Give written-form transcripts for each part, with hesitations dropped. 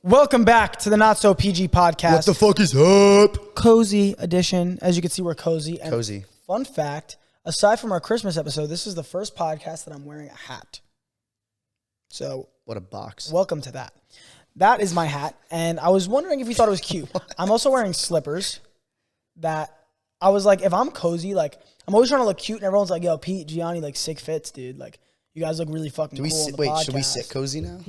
Welcome back to the Not So PG podcast. What the fuck is up? Cozy edition. As you can see, we're cozy. And cozy. Fun fact, aside from our Christmas episode, this is the first podcast that I'm wearing a hat. So, what a box. Welcome to that. That is my hat. And I was wondering if you thought it was cute. I'm also wearing slippers that I was like, if I'm cozy, like, I'm always trying to look cute. And everyone's like, yo, Pete, Gianni, like, sick fits, dude. Like, you guys look really fucking cool on the podcast. Should we sit cozy now?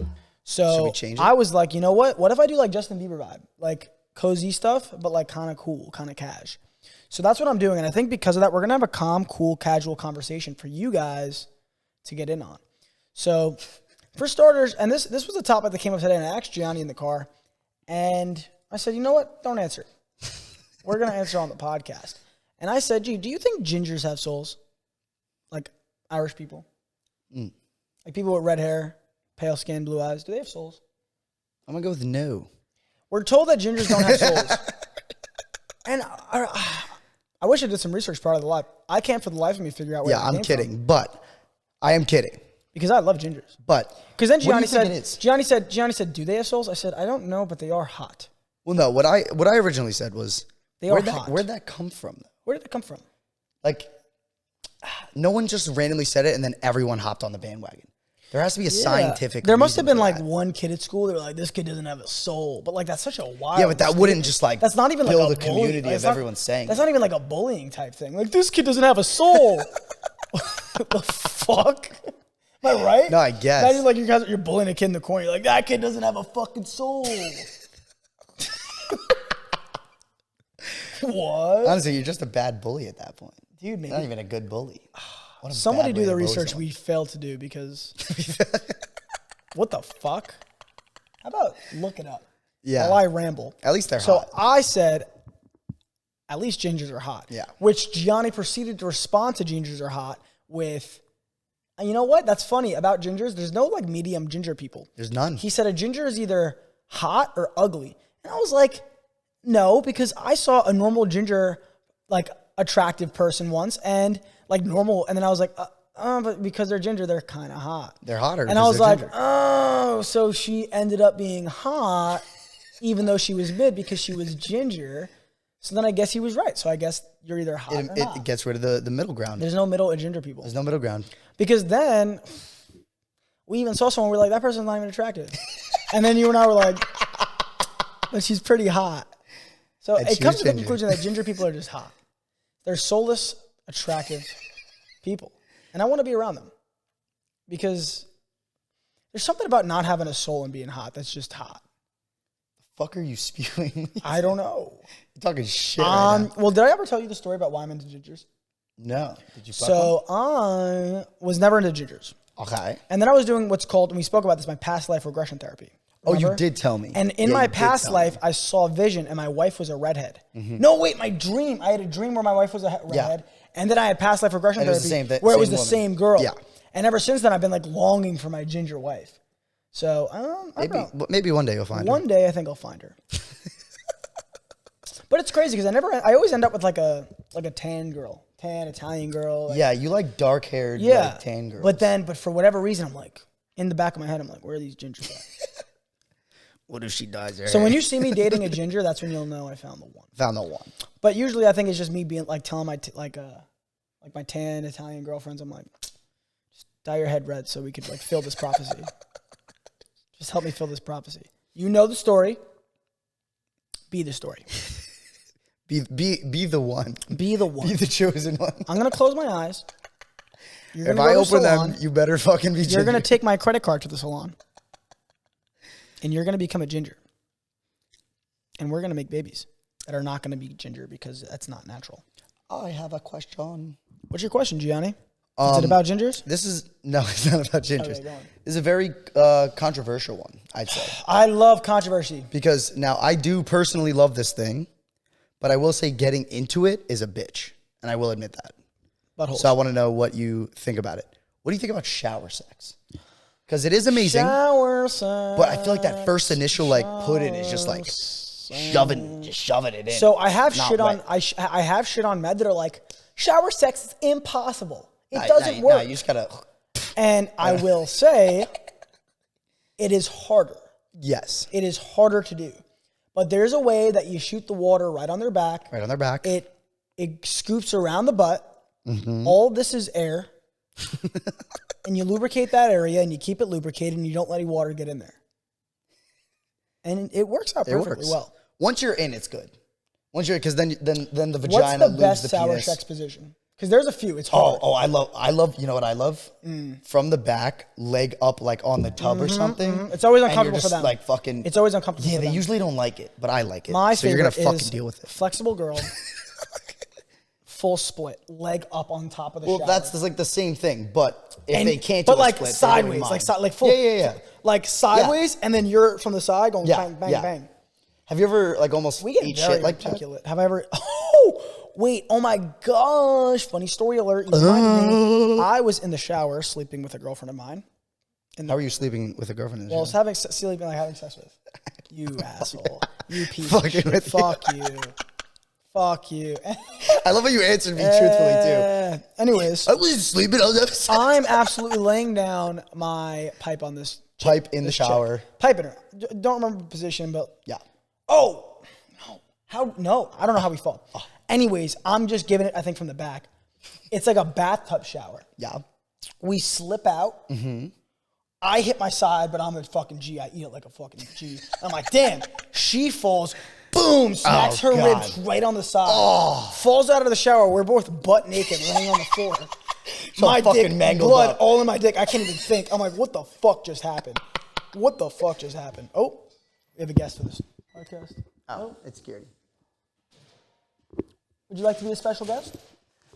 So I was like, you know what? What if I do like Justin Bieber vibe? Like cozy stuff, but like kind of cool, kind of cash. So that's what I'm doing. And I think because of that, we're going to have a calm, cool, casual conversation for you guys to get in on. So for starters, and this was a topic that came up today, and I asked Gianni in the car, and I said, you know what? Don't answer it. We're going to answer on the podcast. And I said, gee, do you think gingers have souls? Like Irish people? Like people with red hair? Pale skin, blue eyes. Do they have souls? I'm going to go with no. We're told that gingers don't have souls. And I wish I did some research part of the life. I can't for the life of me figure out where I'm kidding, but I am kidding. Because I love gingers. But because then Gianni said, do they have souls? I said, I don't know, but they are hot. Well, no, what I originally said was, they are hot. Where'd that come from? Where did it come from? Like, no one just randomly said it and then everyone hopped on the bandwagon. There has to be a scientific There must have been like that. one kid at school. They were like, this kid doesn't have a soul. But like, that's such a wild. Yeah, but that wouldn't just like that's not even build like a community of everyone saying. That's not even like a bullying type thing. Like, this kid doesn't have a soul. What the fuck? Am I right? No, I guess. Imagine like you're bullying a kid in the corner. You're like, that kid doesn't have a fucking soul. What? Honestly, you're just a bad bully at that point. Dude, maybe. Not even a good bully. Somebody do the research we failed to do because what the fuck? How about look it up? Yeah. While I ramble. At least they're hot. So I said, at least gingers are hot. Yeah. Which Gianni proceeded to respond to gingers are hot with, and you know what? That's funny about gingers. There's no like medium ginger people. There's none. He said a ginger is either hot or ugly. And I was like, no, because I saw a normal ginger, like attractive person once and like normal. And then I was like, but because they're ginger, they're kind of hot. They're hotter. And I was like, ginger. oh, so she ended up being hot, even though she was mid because she was ginger. So then I guess he was right. So I guess you're either hot or not. It gets rid of the middle ground. There's no middle in ginger people. There's no middle ground. Because then we even saw someone, we were like, that person's not even attractive. And then you and I were like, but she's pretty hot. So it comes to the conclusion that ginger people are just hot. They're soulless, attractive people. And I want to be around them. Because there's something about not having a soul and being hot that's just hot. The fuck are you spewing? I don't know. You're talking shit right now. Well, did I ever tell you the story about why I'm into gingers? No. Did you fuck So I was never into gingers. Okay. And then I was doing what's called, and we spoke about this, my past life regression therapy. Remember? Oh, you did tell me. And in my past life, I saw a vision, and my wife was a redhead. Mm-hmm. No, wait, my dream. I had a dream where my wife was a redhead, and then I had past life regression therapy where it was the same girl. Yeah. And ever since then, I've been like longing for my ginger wife. So I don't know. Maybe one day you'll find her. One day I think I'll find her. But it's crazy because I always end up with like a tan girl, tan Italian girl. Like, yeah, you like dark haired, like, tan girls. But for whatever reason, I'm like in the back of my head, I'm like, where are these gingers at? What if she dyes her So hair? when you see me dating a ginger, that's when you'll know I found the one. Found the one. But usually I think it's just me being like telling my my tan Italian girlfriends, I'm like, just dye your head red so we could like fill this prophecy. Just help me fill this prophecy. You know the story. Be the story. Be the one. Be the one. Be the chosen one. I'm gonna close my eyes. If I open them, you better fucking be ginger. You're gonna take my credit card to the salon. And you're going to become a ginger. And we're going to make babies that are not going to be ginger because that's not natural. I have a question. What's your question, Gianni? Is it about gingers? No, it's not about gingers. Okay, go on. This is a very controversial one, I'd say. I love controversy. Because now I do personally love this thing, but I will say getting into it is a bitch. And I will admit that. Buttholes. So I want to know what you think about it. What do you think about shower sex? Because it is amazing. Shower sex. But I feel like that first initial like put in is just like shoving it in. So I have shit on I have shit on med that are like shower sex is impossible. It doesn't work. You just gotta. And I will say, it is harder. Yes. It is harder to do. But there's a way that you shoot the water right on their back. Right on their back. It scoops around the butt. Mm-hmm. All this is air. And you lubricate that area and you keep it lubricated and you don't let any water get in there. And it works out perfectly well. Once you're in, it's good. Once you're, because then the vagina What's the loses best the sour penis. sex position? Because there's a few. It's hard. Oh, I love. You know what I love? From the back, leg up, like on the tub or something. Mm-hmm. It's always uncomfortable and you're just, for them. Like fucking. It's always uncomfortable. Yeah, for they them. usually don't like it, but I like it. My so you're favorite gonna fucking is deal with it. Flexible girl, full split, leg up on top of the shower. Well, that's like the same thing, but if they can't, but do a like split, sideways, like full. Yeah. Like sideways, and then you're from the side going bang, bang, yeah. bang. Have you ever like almost We get ate very shit like that? articulate. Have I ever? Oh, wait! Oh my gosh! Funny story alert! You reminded me. I was in the shower sleeping with a girlfriend of mine. How are you sleeping with a girlfriend? In the Well, I was shower? having sleeping like having sex with. You asshole! You piece Fucking of shit! with you. Fuck you! Fuck you! I love how you answered me truthfully too. Anyways, I was sleeping on the other side. I'm absolutely laying down my pipe on this Pipe in the shower. Pipe in her. Don't remember the position, but Yeah. oh no! How no? I don't know how we fall. Anyways, I'm just giving it. I think from the back. It's like a bathtub shower. Yeah. We slip out. Mm-hmm. I hit my side, but I'm a fucking G. I eat it like a fucking G. I'm like, damn. She falls. Boom! Smacks her God. ribs right on the side. Falls out of the shower. We're both butt naked, laying on the floor. So My fucking dick, mangled blood up. all in my dick. I can't even think. I'm like, what the fuck just happened? What the fuck just happened? Oh, we have a guest for this podcast. Oh, it's scary. Would you like to be a special guest?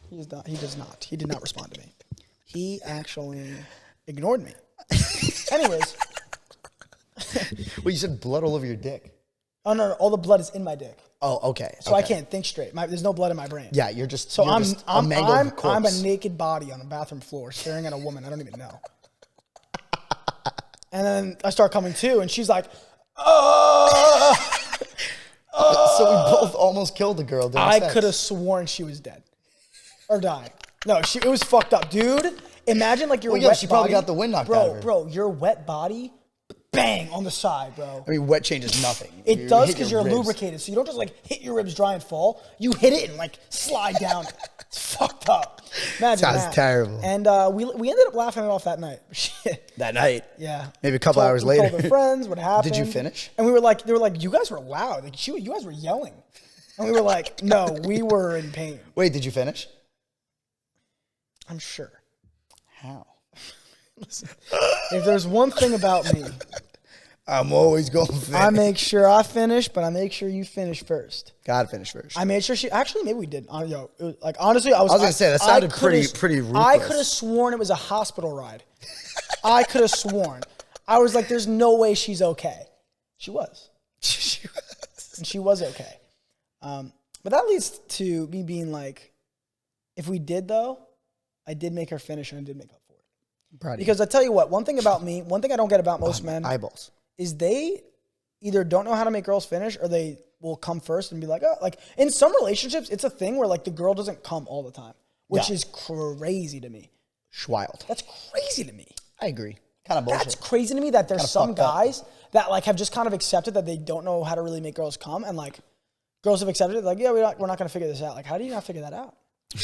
He is not. He does not. He did not respond to me. He actually ignored me. Anyways. Well, you said blood all over your dick. Oh, no. All the blood is in my dick. Oh, okay. So I can't think straight. There's no blood in my brain. Yeah, you're just. So you're I'm just a mangled corpse. I'm a naked body on a bathroom floor staring at a woman I don't even know. And then I start coming to, and she's like, So we both almost killed the girl. I could have sworn she was dead or dying. No, it was fucked up, dude. Imagine like your wet she body. probably got the wind knocked out of her. Bro, your wet body, bang on the side, bro. I mean, wet changes nothing. It You does hit because your you're ribs. lubricated, so you don't just like hit your ribs dry and fall. You hit it and like slide down. It's fucked up. Imagine Sounds that. terrible. And we ended up laughing it off that night. Shit. That night. Yeah. Maybe a couple hours We later. told our friends what happened. Did you finish? And they were like, you guys were loud. Like, you guys were yelling. And we were like, no, we were in pain. Wait, did you finish? I'm sure. How? Listen, if there's one thing about me, I'm always going to finish. I make sure I finish, but I make sure you finish first. Gotta finish first. I made sure actually, maybe we did. It was, like, honestly, I was going to say, that sounded pretty ruthless. I could have sworn it was a hospital ride. I could have sworn. I was like, there's no way she's okay. She was. And she was okay. But that leads to me being like, if we did though, I did make her finish and I did make up for it. Proud of Because I tell you what, one thing I don't get about most men eyeballs is they either don't know how to make girls finish or they will come first and be like, oh, like in some relationships, it's a thing where like the girl doesn't come all the time, which is crazy to me. Wild. That's crazy to me. I agree. Kind of bullshit. That's crazy to me that there's Kinda some fucked up. guys that like have just kind of accepted that they don't know how to really make girls come, and like girls have accepted it. Like, yeah, we're not going to figure this out. Like, how do you not figure that out?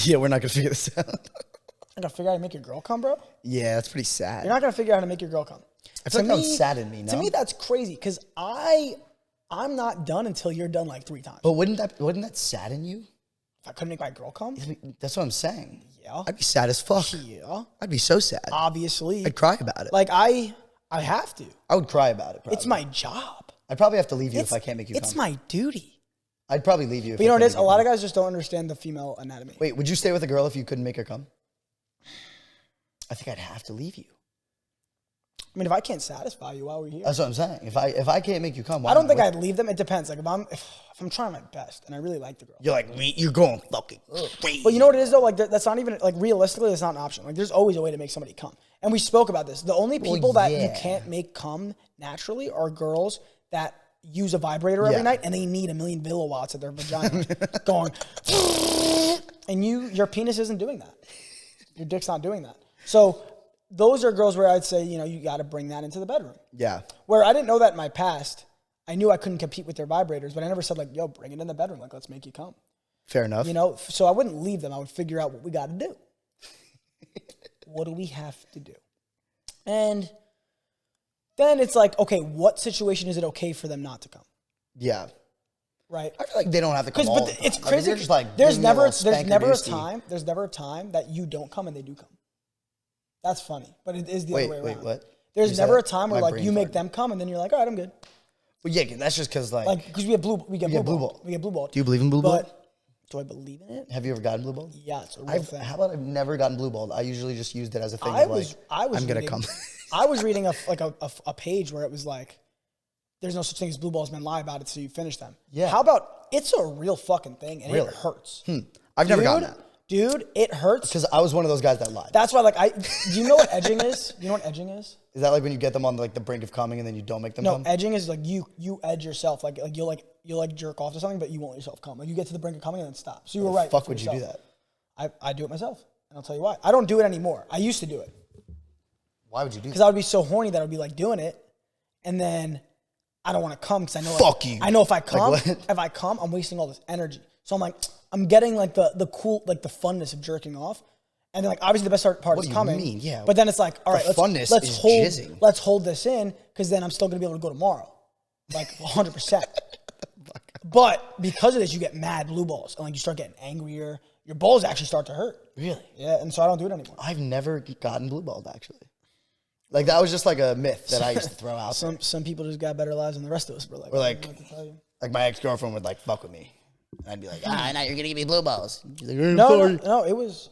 Yeah, we're not going to figure this out. You're going to figure out how to make your girl come, bro? Yeah, that's pretty sad. You're not going to figure out how to make your girl come. I feel like that would sadden me, no? To me, that's crazy because I'm not done until you're done like 3 times. But wouldn't that sadden you? If I couldn't make my girl come? That's what I'm saying. Yeah. I'd be sad as fuck. Yeah. I'd be so sad. Obviously. I'd cry about it. Like, I have to. I would cry about it, probably. It's my job. I'd probably have to leave you if I can't make you come. It's my duty. I'd probably leave you if But you know I what it couldn't is? make A you lot come. of guys just don't understand the female anatomy. Wait, would you stay with a girl if you couldn't make her come? I think I'd have to leave you. I mean, if I can't satisfy you while we're here. That's what I'm saying. If I can't make you come, why I don't think why- I'd leave them. It depends. Like, if I'm trying my best and I really like the girl. You're like, you're going fucking crazy. But you know what it is, though? Like, that's not even, like, realistically, that's not an option. Like, there's always a way to make somebody come. And we spoke about this. The only people that you can't make come naturally are girls that use a vibrator every night and they need 1,000,000 kilowatts at their vagina going, and your penis isn't doing that. Your dick's not doing that. So those are girls where I'd say, you know, you got to bring that into the bedroom. Yeah. Where I didn't know that in my past. I knew I couldn't compete with their vibrators, but I never said like, yo, bring it in the bedroom. Like, let's make you come. Fair enough. You know, so I wouldn't leave them. I would figure out what we got to do. What do we have to do? And then it's like, okay, what situation is it okay for them not to come? Yeah. Right. I feel like they don't have to come all the time. It's crazy. Like, just like there's never a time that you don't come and they do come. That's funny, but it is the other way around. Wait, what? There's never a time where like you make them come and then you're like, all right, I'm good. Well, yeah, that's just because because we get blue ball. We get blue ball. Do you believe in blue ball? Do I believe in it? Have you ever gotten blue ball? Yeah, it's a real thing. How about I've never gotten blue ball? I usually just used it as a thing I'm gonna come. I was reading a page where it was like, there's no such thing as blue balls, men lie about it, so you finish them. Yeah. How about it's a real fucking thing and it hurts. I've never gotten that. Dude, it hurts. Because I was one of those guys that lied. That's why, do you know what edging is? You know what edging is? Is that like when you get them on like the brink of coming and then you don't make them come? No, edging is like you edge yourself. Like you'll jerk off to something, but you won't let yourself come. Like you get to the brink of coming and then stop. So you were right. Fuck would you do that? I do it myself. And I'll tell you why. I don't do it anymore. I used to do it. Why would you do that? Because I would be so horny that I would be like doing it. And then I don't want to come because I know you. I know if I come, I'm wasting all this energy. So I'm like, I'm getting like the cool, like the funness of jerking off. And then like obviously the best part is coming. What do you mean? Yeah. But then it's like, all right, let's hold this in because then I'm still gonna be able to go tomorrow. Like 100%. But because of this, you get mad blue balls. And like you start getting angrier. Your balls actually start to hurt. Really? Yeah, and so I don't do it anymore. I've never gotten blue balled actually. Like that was just like a myth that I used to throw out. Some people just got better lives than the rest of us. We're like my ex-girlfriend would like fuck with me. And I'd be like, now you're gonna give me blue balls. She's like, no, it was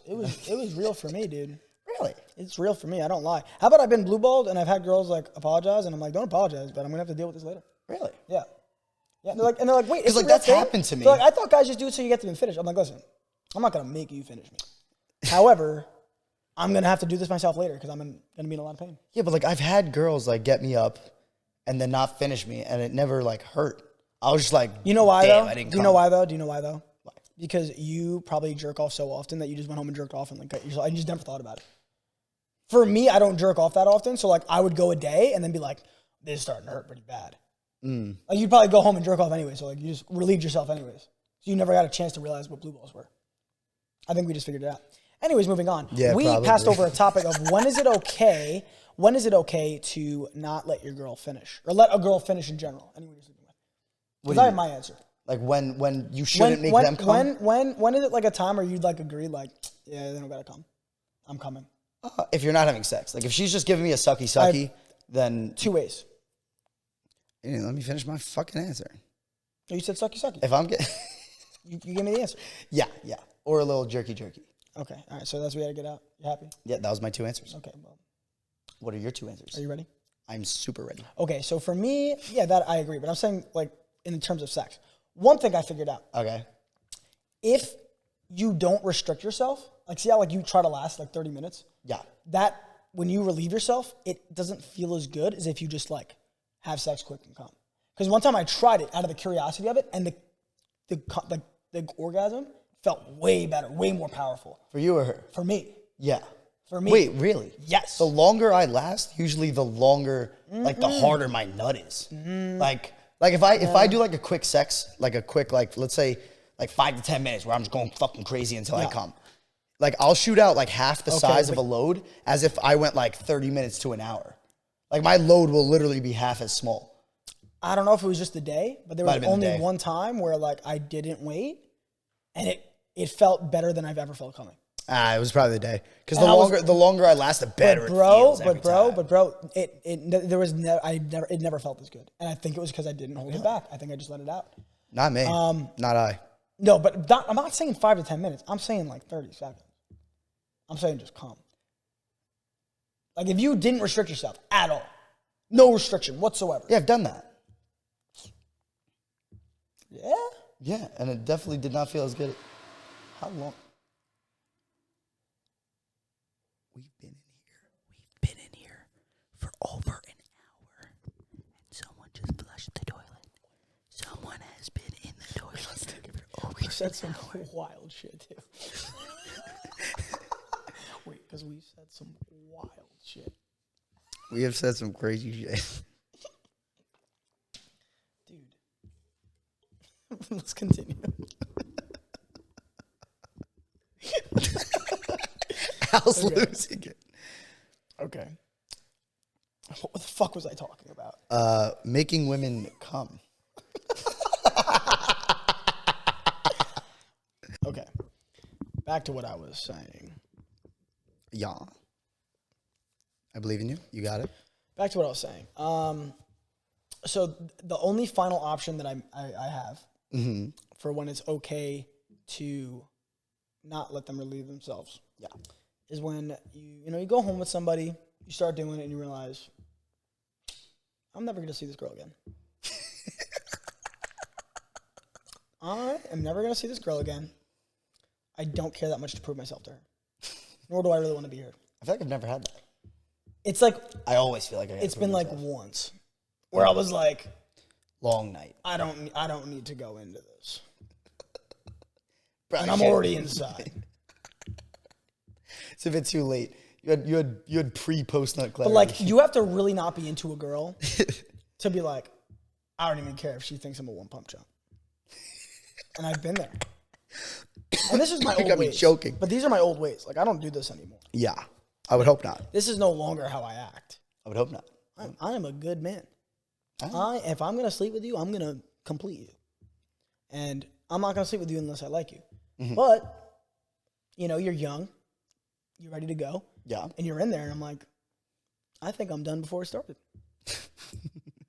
real for me, dude. Really? It's real for me. I don't lie. How about I've been blue balled and I've had girls like apologize and I'm like, don't apologize, but I'm gonna have to deal with this later. Really? Yeah. Yeah. And they're like, wait, because like that's happened to me. They're like, I thought guys just do it so you get to be finished. I'm like, listen, I'm not gonna make you finish me. However, I'm gonna have to do this myself later because I'm gonna be in a lot of pain. Yeah, but like I've had girls like get me up and then not finish me, and it never like hurt. I was just like, you know why though? Do you know why though? Why? Because you probably jerk off so often that you just went home and jerked off and like cut yourself. I just never thought about it. For me, I don't jerk off that often, so like I would go a day and then be like, this is starting to hurt pretty bad. Like you'd probably go home and jerk off anyway, so like you just relieved yourself anyways. So you never got a chance to realize what blue balls were. I think we just figured it out. Anyways, moving on. Yeah, we passed over a topic of when is it okay to not let your girl finish or let a girl finish in general. Anyone you're sleeping with. Because I have my answer. Like when you shouldn't make them come? When is it like a time where you'd like agree like, yeah, they don't gotta come. I'm coming. If you're not having sex. Like if she's just giving me a sucky, then... 2 ways. Hey, let me finish my fucking answer. You said sucky. If I'm getting... you gave me the answer. Yeah. Or a little jerky. Okay, all right, so that's what we had to get out. You happy? Yeah, that was my 2 answers. Okay, well. What are your 2 answers? Are you ready? I'm super ready. Okay, so for me, yeah, that I agree. But I'm saying, like, in terms of sex. One thing I figured out. Okay. If you don't restrict yourself, like, see how, like, you try to last, like, 30 minutes? Yeah. That, when you relieve yourself, it doesn't feel as good as if you just, like, have sex quick and come. Because one time I tried it out of the curiosity of it, and the orgasm felt way better, way more powerful. For you or her? For me. Yeah. For me. Wait, really? Yes. The longer I last, usually the longer, like the harder my nut is. Like if I do like a quick sex, like a quick, like let's say like 5 to 10 minutes where I'm just going fucking crazy until I come. Like I'll shoot out like half the size of a load as if I went like 30 minutes to an hour. Like my load will literally be half as small. I don't know if it was just the day, but there was only one time where like I didn't wait and it felt better than I've ever felt coming. It was probably the day because the longer I last, the better it feels. But it never felt as good, and I think it was because I didn't hold it back. I think I just let it out. Not me. Not I. No, but I'm not saying 5 to 10 minutes. I'm saying like 30 seconds. I'm saying just come. Like if you didn't restrict yourself at all, no restriction whatsoever. Yeah, I've done that. Yeah. Yeah, and it definitely did not feel as good. How long? We've been in here for over an hour, and someone just flushed the toilet. Someone has been in the toilet for over we said some wild shit too. Wait, because we said some wild shit. We have said some crazy shit. Dude. Let's continue. Al's losing it. Okay. What the fuck was I talking about? Making women come. Okay. Back to what I was saying. Yeah. I believe in you. You got it. Back to what I was saying. So the only final option that I have for when it's okay to not let them relieve themselves, is when you go home with somebody, you start doing it, and you realize, I'm never going to see this girl again. I am never going to see this girl again. I don't care that much to prove myself to her. Nor do I really want to be here. I feel like I've never had that. It's like... I always feel like it's been like once. Where I was like... Long night. I don't need to go into this. Probably and I'm already inside. It's a bit too late. You had pre-post nut clarity. But like, you have to really not be into a girl to be like, I don't even care if she thinks I'm a one-pump chump. And I've been there. And this is my old ways. Joking. But these are my old ways. Like, I don't do this anymore. Yeah. I would hope not. This is no longer how I act. I would hope not. I am a good man. If I'm going to sleep with you, I'm going to complete you. And I'm not going to sleep with you unless I like you. Mm-hmm. But, you're young. You're ready to go. Yeah. And you're in there, and I'm like, I think I'm done before it started.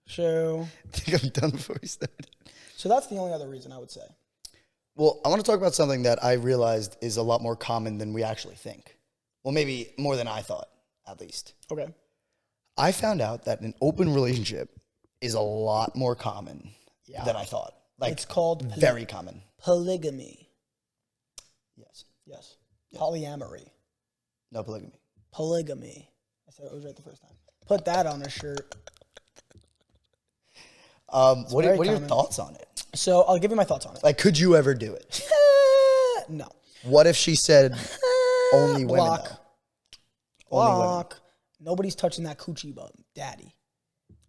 So. I think I'm done before we started. So that's the only other reason I would say. Well, I want to talk about something that I realized is a lot more common than we actually think. Well, maybe more than I thought, at least. Okay. I found out that an open relationship is a lot more common than I thought. Like, it's called very common. Polygamy. Yes. Yes. Polyamory. No, polygamy. Polygamy. I said it was right the first time. Put that on a shirt. What are your thoughts on it? So I'll give you my thoughts on it. Like, could you ever do it? No. What if she said only women? Block. Nobody's touching that coochie bum, daddy.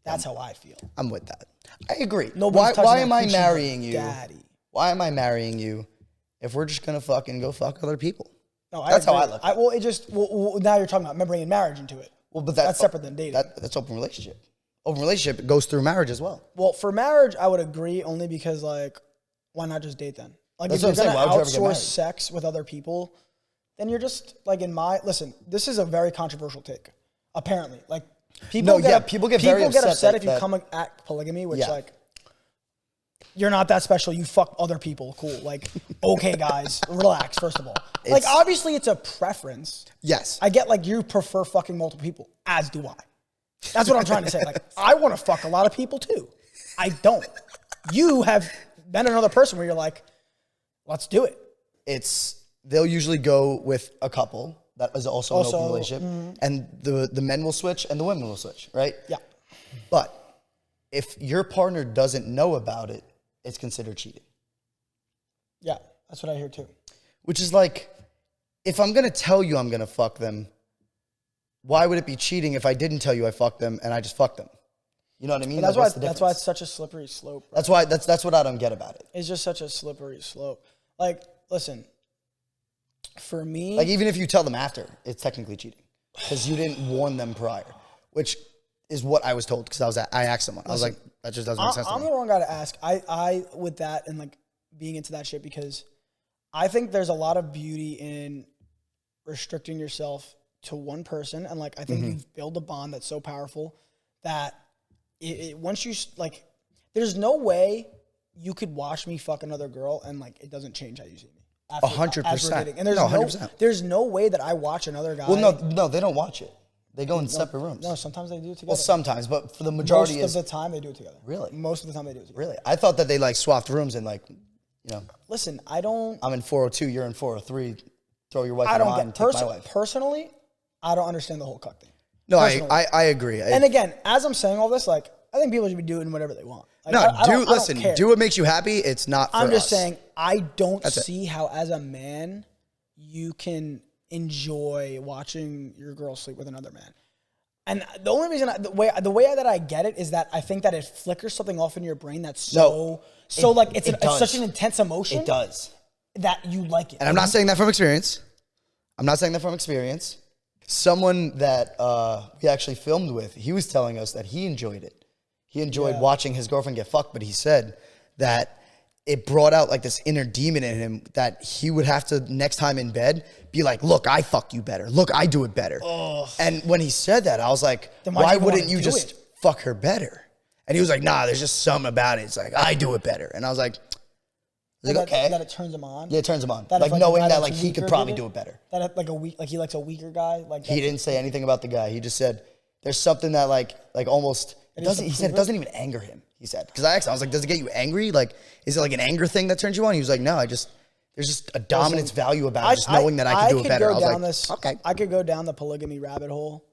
That's how I feel. I'm with that. I agree. Why am I marrying you? Daddy. Why am I marrying you if we're just going to fucking go fuck other people? No, that's how I look at it. Now you're talking about bringing marriage into it. Well, but that's separate than dating. That's open relationship. Open relationship goes through marriage as well. Well, for marriage, I would agree only because, like, why not just date then? Like, that's if you're going to outsource sex with other people, then you're just, like, listen, this is a very controversial take, apparently. Like, people get very upset if you come at polygamy, which, like, you're not that special. You fuck other people. Cool. Like, okay, guys, relax, first of all. Like, obviously, it's a preference. Yes. I get, like, you prefer fucking multiple people, as do I. That's what I'm trying to say. Like, I want to fuck a lot of people, too. I don't. You have been another person where you're like, let's do it. They'll usually go with a couple that is also an open relationship, and the men will switch and the women will switch, right? Yeah. But if your partner doesn't know about it, it's considered cheating. Yeah, that's what I hear too. Which is like, if I'm going to tell you I'm going to fuck them, why would it be cheating if I didn't tell you I fucked them and I just fucked them? You know what I mean? That's why it's such a slippery slope. Right? That's what I don't get about it. It's just such a slippery slope. Like, listen, for me, like, even if you tell them after, it's technically cheating because you didn't warn them prior, which is what I was told because I asked someone. I was like, that just doesn't make sense to me. I'm the wrong guy to ask. I with that and like being into that shit because I think there's a lot of beauty in restricting yourself to one person, and like I think you've built a bond that's so powerful that once you like, there's no way you could watch me fuck another girl and like it doesn't change how you see me. 100%. And there's 100%. There's no way that I watch another guy. Well, no, they don't watch it. They go in separate rooms. No, sometimes they do it together. Well, sometimes, but for the majority most of the time they do it together. Really? Most of the time they do it together. Really? I thought that they like swapped rooms and like, Listen, I don't. I'm in 402, you're in 403. Throw your wife in line, take my wife. Personally, I don't understand the whole cuck thing. No, I agree. And again, as I'm saying all this, like, I think people should be doing whatever they want. Like, listen, do what makes you happy. It's not for us. I'm just saying, I don't see how as a man you can enjoy watching your girl sleep with another man. And the only reason, the way that I get it is that I think that it flickers something off in your brain that's it's such an intense emotion. It does. That you like it. And I'm not saying that from experience. Someone that we actually filmed with, he was telling us that he enjoyed it. He enjoyed watching his girlfriend get fucked, but he said that it brought out like this inner demon in him that he would have to, next time in bed, be like, look, I fuck you better. Look, I do it better. Oh. And when he said that, I was like, why wouldn't you just fuck her better? And he was like, nah, there's just something about it. It's like, I do it better. And I was like, okay. That it turns him on? Yeah, it turns him on. Like knowing that like he could probably do it better. That he likes a weaker guy? He didn't say anything about the guy. He just said, there's something that like almost, he said it doesn't even anger him. He said, because I asked him, I was like, does it get you angry? Like, is it like an anger thing that turns you on? He was like, no, there's just a dominance value about it, just knowing that I can do it better. I was like, okay. I could go down the polygamy rabbit hole.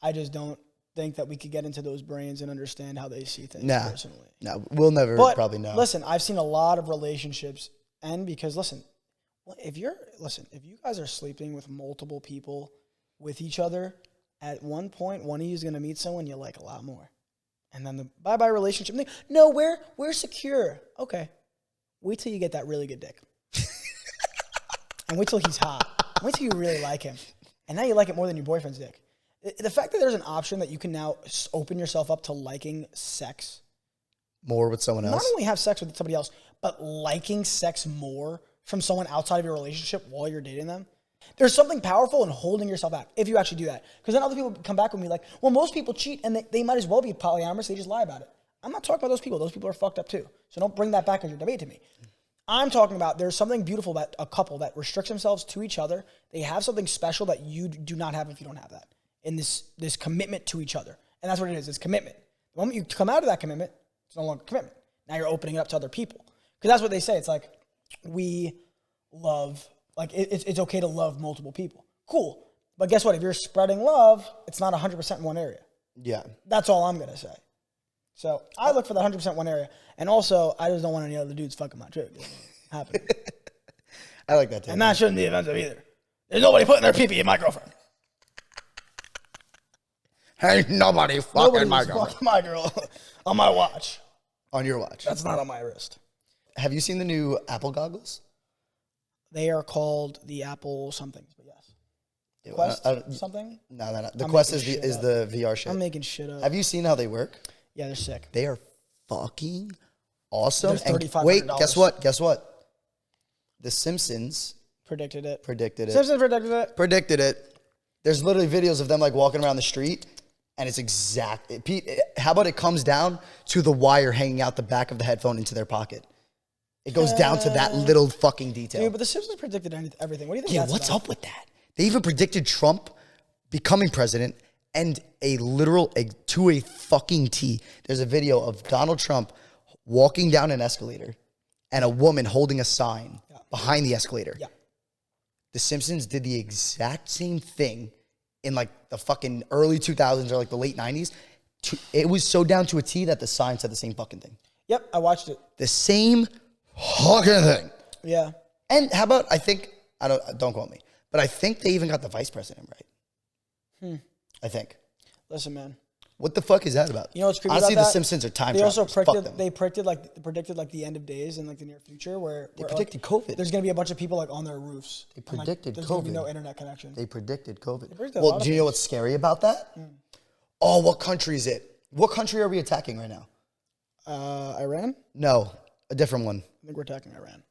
I just don't think that we could get into those brains and understand how they see things personally. No, we'll never probably know. Listen, I've seen a lot of relationships end because, if you guys are sleeping with multiple people with each other, at one point, one of you is going to meet someone you like a lot more. And then the bye-bye relationship thing. No, we're secure. Okay. Wait till you get that really good dick. And wait till he's hot. Wait till you really like him. And now you like it more than your boyfriend's dick. The fact that there's an option that you can now open yourself up to liking sex. More with someone else. Not only have sex with somebody else, but liking sex more from someone outside of your relationship while you're dating them. There's something powerful in holding yourself back if you actually do that. Because then other people come back with me like, well, most people cheat and they might as well be polyamorous. They just lie about it. I'm not talking about those people. Those people are fucked up too. So don't bring that back as your debate to me. I'm talking about there's something beautiful about a couple that restricts themselves to each other. They have something special that you do not have if you don't have that. In this commitment to each other. And that's what it is. It's commitment. The moment you come out of that commitment, it's no longer commitment. Now you're opening it up to other people. Because that's what they say. It's like, we love... Like, it's okay to love multiple people. Cool. But guess what? If you're spreading love, it's not 100% in one area. Yeah. That's all I'm going to say. So I look for the 100% one area. And also, I just don't want any other dudes fucking my chick. Happen. I like that too. And that shouldn't be offensive either. There's nobody putting their pee-pee in my girlfriend. Ain't nobody fucking my girl. Fucking my girl on my watch. On your watch. That's not on my wrist. Have you seen the new Apple goggles? They are called the Apple somethings, but yes. Quest something? No. The Quest is the VR shit. I'm making shit up. Have you seen how they work? Yeah, they're sick. They are fucking awesome. They're $3,500. Wait, guess what? The Simpsons predicted it. Simpsons predicted it. There's literally videos of them like walking around the street, and it's exact. How about it comes down to the wire hanging out the back of the headphone into their pocket? It goes down to that little fucking detail. Dude, but the Simpsons predicted everything. What do you think? Yeah, what's up with that? They even predicted Trump becoming president, and to a fucking T. There's a video of Donald Trump walking down an escalator and a woman holding a sign behind the escalator. Yeah. The Simpsons did the exact same thing in like the fucking early 2000s or like the late 90s. It was so down to a T that the sign said the same fucking thing. Yep, I watched it. The same fucking thing. Yeah. And how about, don't quote me, but I think they even got the vice president right. I think. Listen, man. What the fuck is that about? You know what's creepy Honestly, about that? the Simpsons are time travelers. They predicted the end of days in like the near future where they predicted COVID. There's going to be a bunch of people like on their roofs. They predicted there's COVID. There's going to be no internet connection. They predicted COVID. Well, do you know what's scary about that? Oh, what country is it? What country are we attacking right now? Iran? No, a different one. I think we're attacking Iran.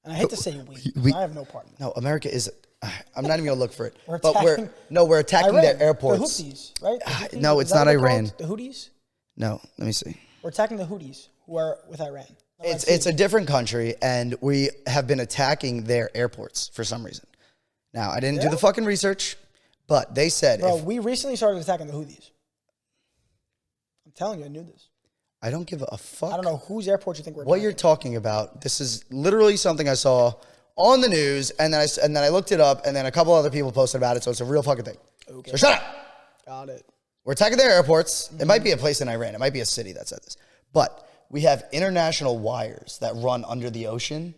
And I hate to say we I have no part in that. No, America is... I'm not even going to look for it. We're attacking their airports. The Houthis, right? The Houthis? No, it's not Iran. The Houthis? No, let me see. We're attacking the Houthis, who are with Iran. It's a different country, and we have been attacking their airports for some reason. Now, I didn't do the fucking research, but they said... Bro, we recently started attacking the Houthis. I'm telling you, I knew this. I don't give a fuck. I don't know whose airport you think we're attacking. What you're talking about, this is literally something I saw on the news, and then I looked it up, and then a couple other people posted about it, so it's a real fucking thing. Okay. So shut up. Got it. We're attacking their airports. It might be a place in Iran. It might be a city that said this. But we have international wires that run under the ocean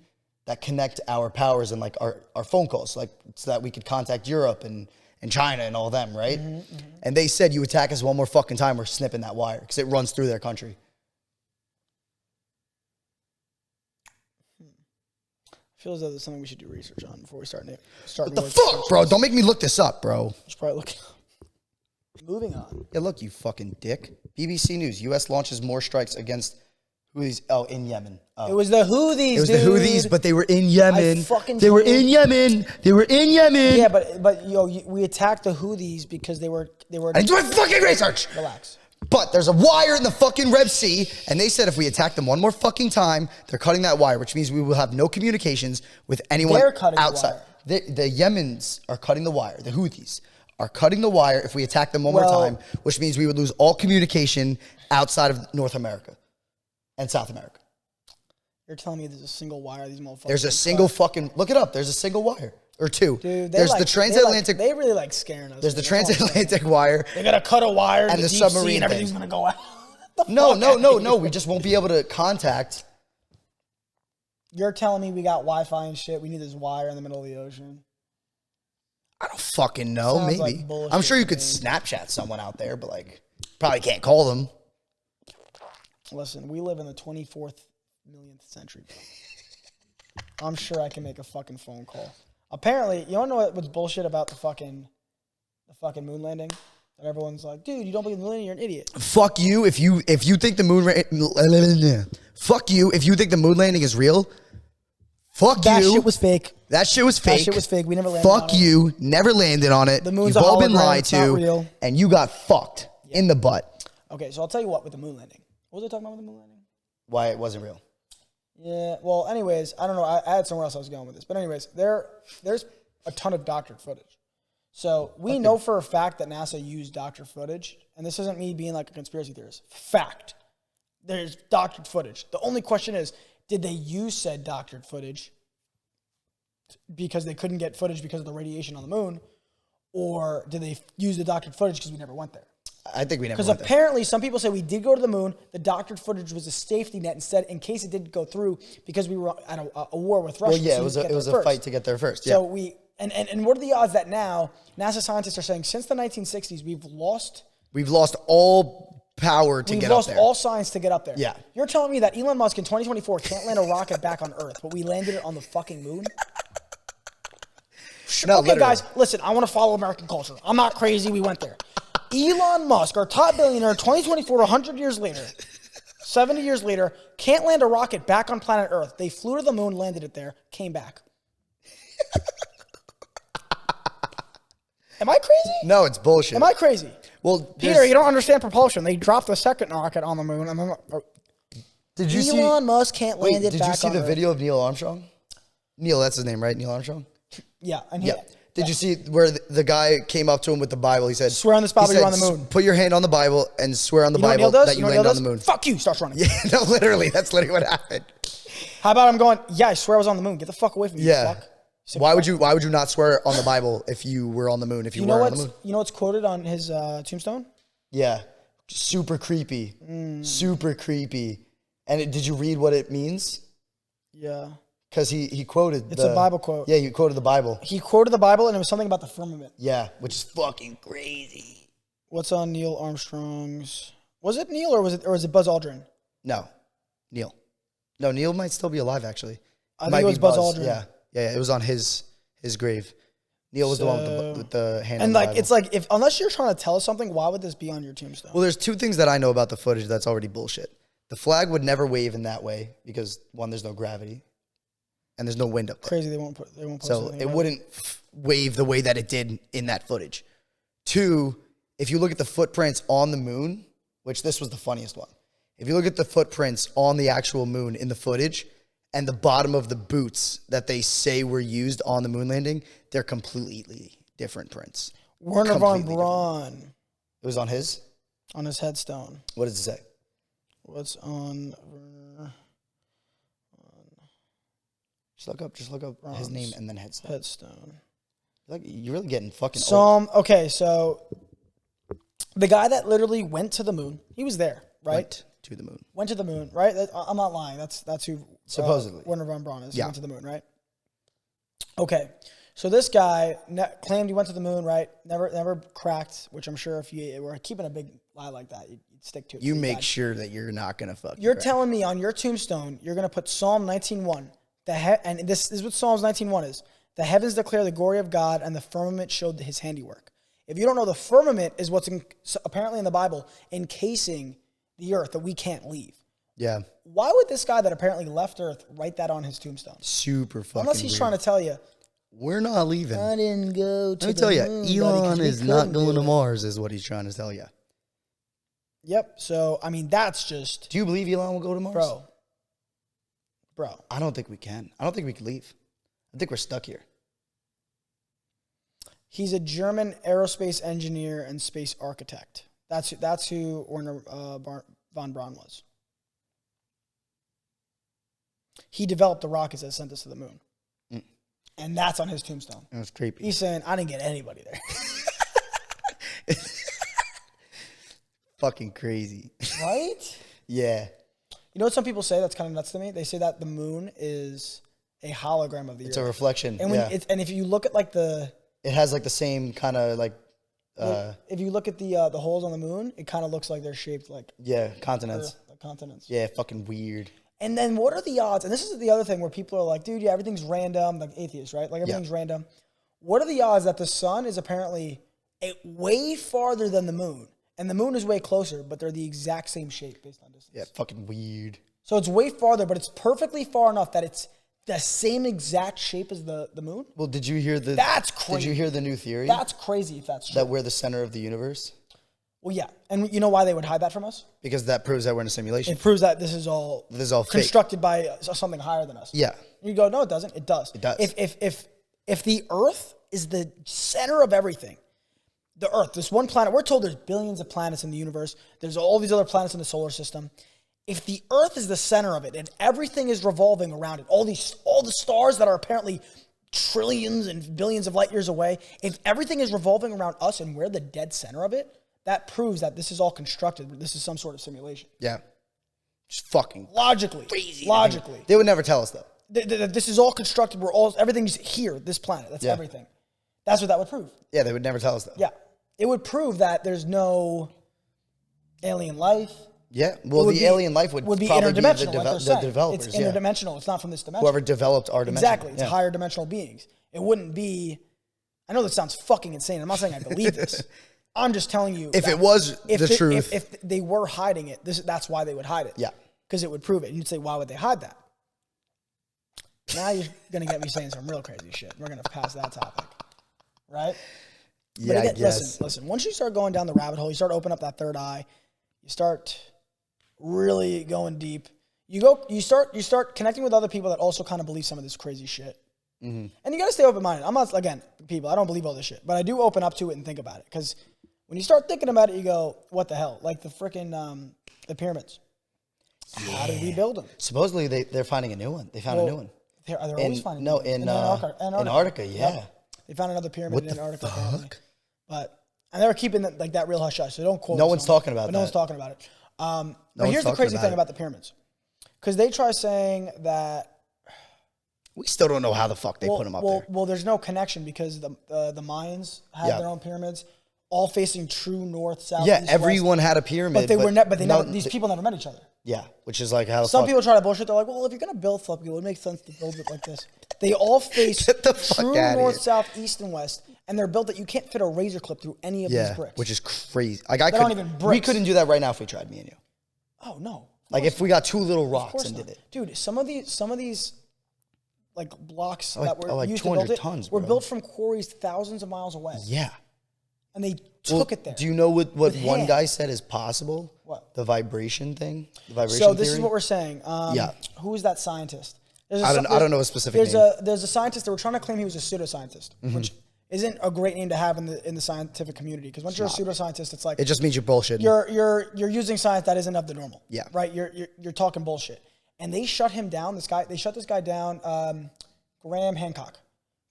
that connect our powers and like our phone calls, like so that we could contact Europe and China and all them, right? And they said, you attack us one more fucking time, we're snipping that wire because it runs through their country. Feels like there's something we should do research on before we start. What the fuck, bro? Don't make me look this up, bro. Should probably look. Moving on. Yeah, look, you fucking dick. BBC News: U.S. launches more strikes against Houthis. Oh, in Yemen. Oh. It was the Houthis. It was dude. the Houthis, but they were in Yemen. They were in Yemen. They were in Yemen. Yeah, but we attacked the Houthis because they were. I do my fucking research. Relax. But there's a wire in the fucking Red Sea, and they said if we attack them one more fucking time, they're cutting that wire, which means we will have no communications with anyone outside. The Yemens are cutting the wire. The Houthis are cutting the wire if we attack them one more time, which means we would lose all communication outside of North America and South America. You're telling me there's a single wire these motherfuckers? There's a single fucking, look it up. There's a single wire. Or two. Dude, there's the transatlantic. They really like scaring us. There's the transatlantic wire. They're gonna cut a wire and the submarine. And everything's gonna go out. No. We just won't be able to contact. You're telling me we got Wi-Fi and shit. We need this wire in the middle of the ocean. I don't fucking know. Sounds maybe. Like I'm sure you could Snapchat someone out there, but like, probably can't call them. Listen, we live in the 24th millionth century. I'm sure I can make a fucking phone call. Apparently, you don't know what's bullshit about the fucking moon landing? That everyone's like, dude, you don't believe in the moon landing, you're an idiot. Fuck you if you think the moon fuck you if you think the moon landing is real. Fuck that you. That shit was fake. That shit was fake. That shit was fake. We never landed on it. Fuck you. Never landed on it. The moon's You've a all been hologram, lied it's not to. real. And you got fucked in the butt. Okay, so I'll tell you what with the moon landing. What was I talking about with the moon landing? Why it wasn't real. Yeah, well, anyways, I don't know. I had somewhere else I was going with this. But anyways, there's a ton of doctored footage. So we know for a fact that NASA used doctored footage. And this isn't me being like a conspiracy theorist. Fact. There's doctored footage. The only question is, did they use said doctored footage because they couldn't get footage because of the radiation on the moon? Or did they use the doctored footage because we never went there? I think we never went there. Because apparently some people say we did go to the moon. The doctored footage was a safety net instead in case it didn't go through because we were at a war with Russia. Well, yeah, so it was a fight to get there first. Yeah. So we and what are the odds that now NASA scientists are saying since the 1960s we've lost all power to get up there. We've lost all science to get up there. Yeah. You're telling me that Elon Musk in 2024 can't land a rocket back on Earth, but we landed it on the fucking moon? No, okay, guys, listen, I want to follow American culture. I'm not crazy. We went there. Elon Musk, our top billionaire, 2024, 100 years later, 70 years later, can't land a rocket back on planet Earth. They flew to the moon, landed it there, came back. Am I crazy? No, it's bullshit. Am I crazy? Well, Peter, you don't understand propulsion. They dropped the second rocket on the moon. And then, did you see Elon Musk can't land it back on Did you see the Earth. video of Neil Armstrong? Neil, that's his name, right? Neil Armstrong? Yeah. Did you see where the guy came up to him with the Bible? He said, swear on this Bible you're on the moon. Put your hand on the Bible and swear on the Bible that you land on the moon. Fuck you, starts running. Yeah, no, literally. That's literally what happened. How about I'm going, yeah, I swear I was on the moon. Get the fuck away from me, yeah. you fuck. Why would you not swear on the Bible if you were on the moon? If you were on the moon? You know what's quoted on his tombstone? Yeah. Super creepy. Super creepy. And did you read what it means? Yeah. Because he quoted It's a Bible quote. Yeah, he quoted the Bible. He quoted the Bible and it was something about the firmament. Yeah, which is fucking crazy. What's on Neil Armstrong's? Was it Neil or was it Buzz Aldrin? No. Neil. No, Neil might still be alive actually. I think it was Buzz Aldrin. Yeah. Yeah, it was on his grave. Neil was the one with the hand on and the like Bible. it's like if unless you're trying to tell us something, why would this be on your tombstone? Well, there's two things that I know about the footage that's already bullshit. The flag would never wave in that way because one, there's no gravity, and there's no wind up there. Crazy, they won't post so it wouldn't wave the way that it did in that footage. Two, if you look at the footprints on the moon, which this was the funniest one. If you look at the footprints on the actual moon in the footage and the bottom of the boots that they say were used on the moon landing, they're completely different prints. Werner von Braun. It was on his? On his headstone. What does it say? What's on? Just look up his name and then headstone. Headstone. You're really getting fucking old. Okay, so the guy that literally went to the moon, he was there, right? Went to the moon. Went to the moon, right? I'm not lying. That's who Supposedly. Wernher von Braun is. He Yeah. went to the moon, right? Okay. So this guy claimed he went to the moon, right? Never cracked, which I'm sure if you were keeping a big lie like that, you'd stick to it. You make sure that you're not going to fucking You're crack. telling me on your tombstone, you're going to put Psalm 19:1. And this is what Psalms 19:1 is. The heavens declare the glory of God, and the firmament showed his handiwork. If you don't know, the firmament is what's apparently in the Bible encasing the earth that we can't leave. Yeah. Why would this guy that apparently left Earth write that on his tombstone? Super fucking Unless he's weird. trying to tell you, We're not leaving. I didn't go to Let me the tell moon, you, buddy, 'cause Elon we is not couldn't going do to it. Mars is what he's trying to tell you. Yep. So, I mean, that's just... Do you believe Elon will go to Mars? Bro. I don't think we can. I don't think we can leave. I think we're stuck here. He's a German aerospace engineer and space architect. That's who Wernher von Braun was. He developed the rockets that sent us to the moon. And that's on his tombstone. That was creepy. He's saying, I didn't get anybody there. Fucking crazy. Right? Yeah. You know what some people say that's kind of nuts to me? They say that the moon is a hologram of the Earth. It's a reflection. And and if you look at like the... It has like the same kind of like... if you look at the holes on the moon, it kind of looks like they're shaped like... Yeah, continents. Earth, like continents. Yeah, fucking weird. And then what are the odds? And this is the other thing where people are like, dude, yeah, everything's random, like atheists, right? Like everything's random. What are the odds that the sun is apparently way farther than the moon? And the moon is way closer, but they're the exact same shape based on distance. Yeah, fucking weird. So it's way farther, but it's perfectly far enough that it's the same exact shape as the moon? Well, did you hear the... That's crazy. Did you hear the new theory? That's crazy if that's true. That we're the center of the universe? Well, yeah. And you know why they would hide that from us? Because that proves that we're in a simulation. It proves that this is all fake. constructed by something higher than us. Yeah. You go, no, it doesn't. It does. It does. If the Earth is the center of everything, the Earth, this one planet, we're told there's billions of planets in the universe. There's all these other planets in the solar system. If the Earth is the center of it and everything is revolving around it, all the stars that are apparently trillions and billions of light years away, if everything is revolving around us and we're the dead center of it, that proves that this is all constructed. This is some sort of simulation. Yeah. Just fucking logically. Crazy. Logically. They would never tell us, though. This is all constructed. Everything's here, this planet. That's everything. That's what that would prove. Yeah, they would never tell us, though. Yeah. It would prove that there's no alien life. Yeah. Well, the alien life would be probably be interdimensional, the developers. It's interdimensional. It's not from this dimension. Whoever developed our dimension. Exactly. It's higher dimensional beings. It wouldn't be... I know this sounds fucking insane. I'm not saying I believe this. I'm just telling you... If it was the truth... If they were hiding it, that's why they would hide it. Yeah. Because it would prove it. And you'd say, why would they hide that? Now you're going to get me saying some real crazy shit. We're going to pass that topic. Right? Yeah, but again, I guess. Listen. Once you start going down the rabbit hole, you start opening up that third eye, you start really going deep. You start connecting with other people that also kind of believe some of this crazy shit. Mm-hmm. And you got to stay open-minded. I'm not, again, people, I don't believe all this shit, but I do open up to it and think about it. Because when you start thinking about it, you go, what the hell? Like the freaking, the pyramids. How did we build them? Supposedly they're finding a new one. They found a new one. They're always finding No, in Antarctica, yeah. Yep. They found another pyramid in Antarctica. Fuck? And they were keeping that real hush-hush, so don't quote No one's talking about that. No one's talking about it. But here's the crazy thing about the pyramids. Because they try saying that... We still don't know how the fuck they put them up there. Well, there's no connection because the Mayans had their own pyramids, all facing true north, south, yeah, east, everyone west. had a pyramid. But these people never met each other. Yeah, which is like how some people try to bullshit. They're like, well, if you're going to build something, it would make sense to build it like this. They all face true north, south, east, and west, and they're built that you can't fit a razor clip through any of these bricks. Which is crazy. Like aren't even bricks. We couldn't do that right now if we tried, me and you. Oh, no. Like if we got two little rocks and did it. Dude, some of these like blocks that were like used to build it tons, were bro. built from quarries thousands of miles away. Yeah. And they took it there. Do you know what one guy said is possible? What? The vibration thing? The vibration So this theory? is what we're saying. Yeah. Who is that scientist? I don't know a specific name. There's a scientist that were trying to claim he was a pseudoscientist, which isn't a great name to have in the scientific community. Because once you're a pseudoscientist, it's like it just means you're bullshitting. You're using science that isn't of the normal. Yeah. Right? You're talking bullshit. And they shut him down. They shut this guy down. Graham Hancock.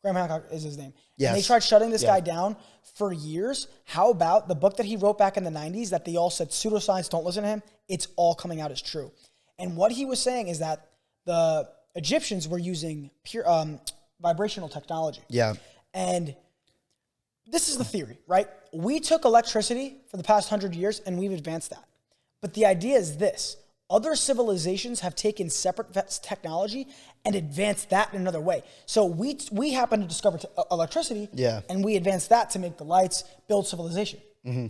Graham Hancock is his name. Yes. And they tried shutting this guy down for years. How about the book that he wrote back in the 90s that they all said pseudoscience, don't listen to him? It's all coming out as true. And what he was saying is that the Egyptians were using pure vibrational technology. Yeah. And this is the theory, right? We took electricity for the past 100 years and we've advanced that. But the idea is this. Other civilizations have taken separate technology and advanced that in another way. So we happen to discover electricity, and we advanced that to make the lights, build civilization. Mm-hmm.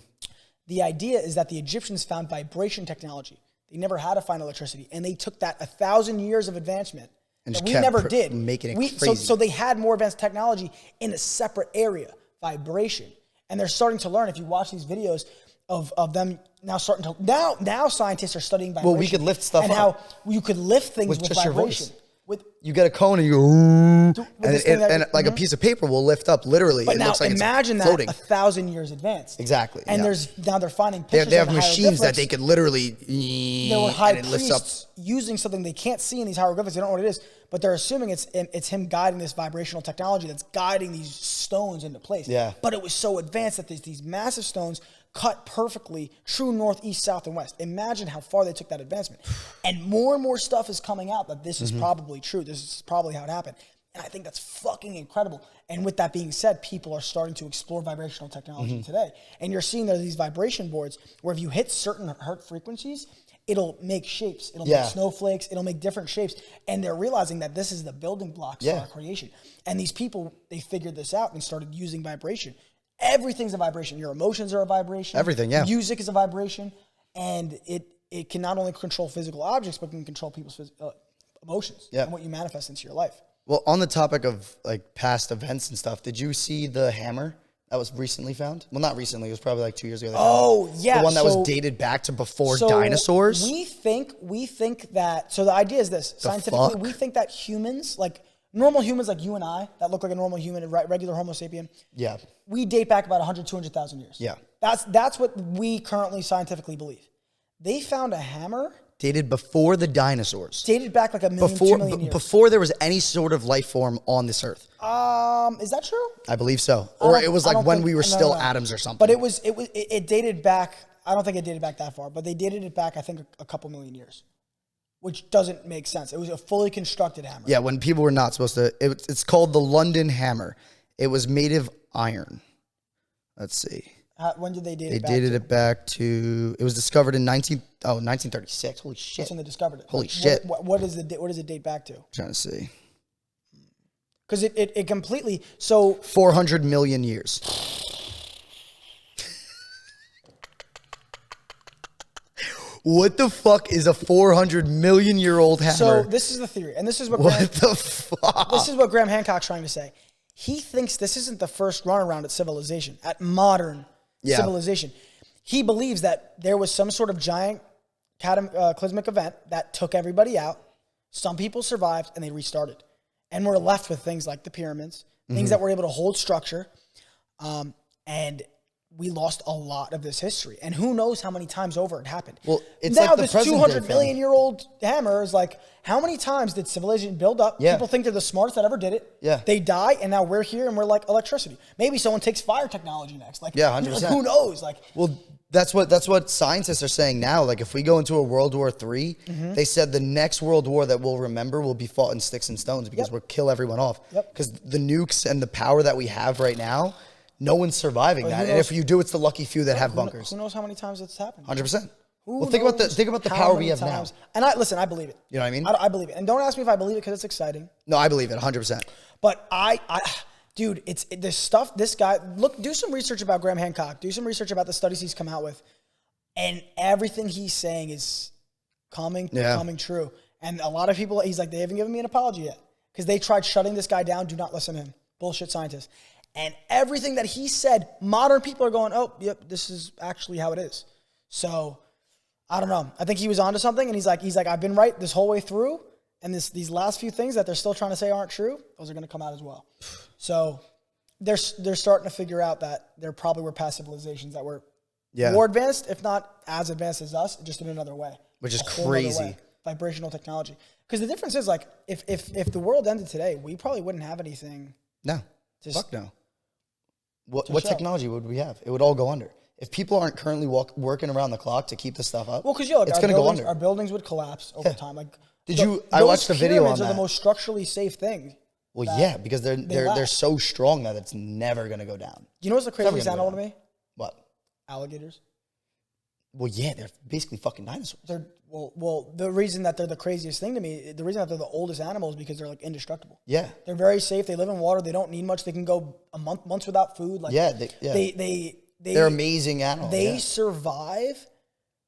The idea is that the Egyptians found vibration technology. They never had to find electricity, and they took that 1,000 years of advancement and that we never did. Making it crazy. So they had more advanced technology in a separate area, vibration. And they're starting to learn. If you watch these videos of them now starting to now scientists are studying vibration. Well, we could lift stuff and up. how you could lift things with just vibration. Your voice. You get a cone and you go, and like a piece of paper will lift up literally. But it now looks like imagine it's that floating. 1,000 years advanced. Exactly. And now they're finding pictures. They have machines that they could literally. There were high priests using something they can't see in these hieroglyphics. They don't know what it is, but they're assuming it's him guiding this vibrational technology that's guiding these stones into place. Yeah. But it was so advanced that these massive stones cut perfectly, true north, east, south, and west. Imagine how far they took that advancement. And more stuff is coming out that this is probably true. This is probably how it happened. And I think that's fucking incredible. And with that being said, people are starting to explore vibrational technology today. And you're seeing there's these vibration boards where if you hit certain hertz frequencies, it'll make shapes. It'll make snowflakes. It'll make different shapes. And they're realizing that this is the building blocks for our creation. And these people, they figured this out and started using vibration. Everything's a vibration. Your emotions are a vibration. Everything, yeah. Music is a vibration. And it can not only control physical objects, but can control people's emotions and what you manifest into your life. Well, on the topic of like past events and stuff, did you see the hammer that was recently found? Well, not recently. It was probably like 2 years ago. Oh, yeah. The one that was dated back to before dinosaurs? We think that, so the idea is this. Scientifically, we think that humans, like normal humans like you and I, that look like a normal human, a regular Homo sapien, we date back about 100, 200,000 years. Yeah. That's what we currently scientifically believe. They found a hammer. Dated before the dinosaurs. Dated back like 2 million years. Before there was any sort of life form on this earth. Is that true? I believe so. Or it was like when we were still atoms or something. But it dated back, I don't think it dated back that far, but they dated it back, I think, a couple million years. Which doesn't make sense. It was a fully constructed hammer. Yeah, when people were not supposed to. It's called the London Hammer. It was made of iron. Let's see. When did they date it back? They dated it back to, it was discovered in 1936. Holy shit. That's when they discovered it. Holy shit. What does it date back to? I'm trying to see. Because it completely, so. 400 million years. What the fuck is a 400 million year old hammer? So this is the theory. And this is what This is what Graham Hancock's trying to say. He thinks this isn't the first runaround at civilization, at modern civilization. He believes that there was some sort of giant cataclysmic event that took everybody out. Some people survived and they restarted. And we're left with things like the pyramids, things that were able to hold structure. And we lost a lot of this history. And who knows how many times over it happened. Well, it's now like this 200 million year old hammer is like, how many times did civilization build up? Yeah. People think they're the smartest that ever did it. Yeah. They die, and now we're here, and we're like electricity. Maybe someone takes fire technology next. Like, 100%. Who knows? Like, well, that's what scientists are saying now. Like, if we go into a World War III, they said the next World War that we'll remember will be fought in sticks and stones because we'll kill everyone off. Because the nukes and the power that we have right now, no one's surviving that. And if you do, it's the lucky few that have bunkers. Who knows how many times it's happened? 100%. Well, think about the power we have now. And I believe it. You know what I mean? I believe it. And don't ask me if I believe it because it's exciting. No, I believe it 100%. But dude, this stuff, this guy, do some research about Graham Hancock. Do some research about the studies he's come out with. And everything he's saying is coming true. And a lot of people, he's like, they haven't given me an apology yet. Because they tried shutting this guy down. Do not listen to him. Bullshit scientist. And everything that he said, modern people are going, oh, yep, this is actually how it is. So, I don't know. I think he was onto something, and he's like, I've been right this whole way through, and these last few things that they're still trying to say aren't true, those are going to come out as well. So, they're starting to figure out that there probably were past civilizations that were more advanced, if not as advanced as us, just in another way. Which is crazy. Vibrational technology. Because the difference is, like, if the world ended today, we probably wouldn't have anything. No. Fuck no. What technology would we have? It would all go under. If people aren't currently working around the clock to keep this stuff up, well, because it's going to go under. Our buildings would collapse over time. Like I watched the video on Pyramids are that. the most structurally safe thing. Well, yeah, because they're so strong that it's never gonna go down. You know what's the craziest animal to me? What? Alligators. Well, yeah, they're basically fucking dinosaurs. Well, the reason that they're the craziest thing to me, the reason that they're the oldest animal is because they're like indestructible. Yeah. They're very safe. They live in water. They don't need much. They can go months without food. Like they're amazing animals. They survive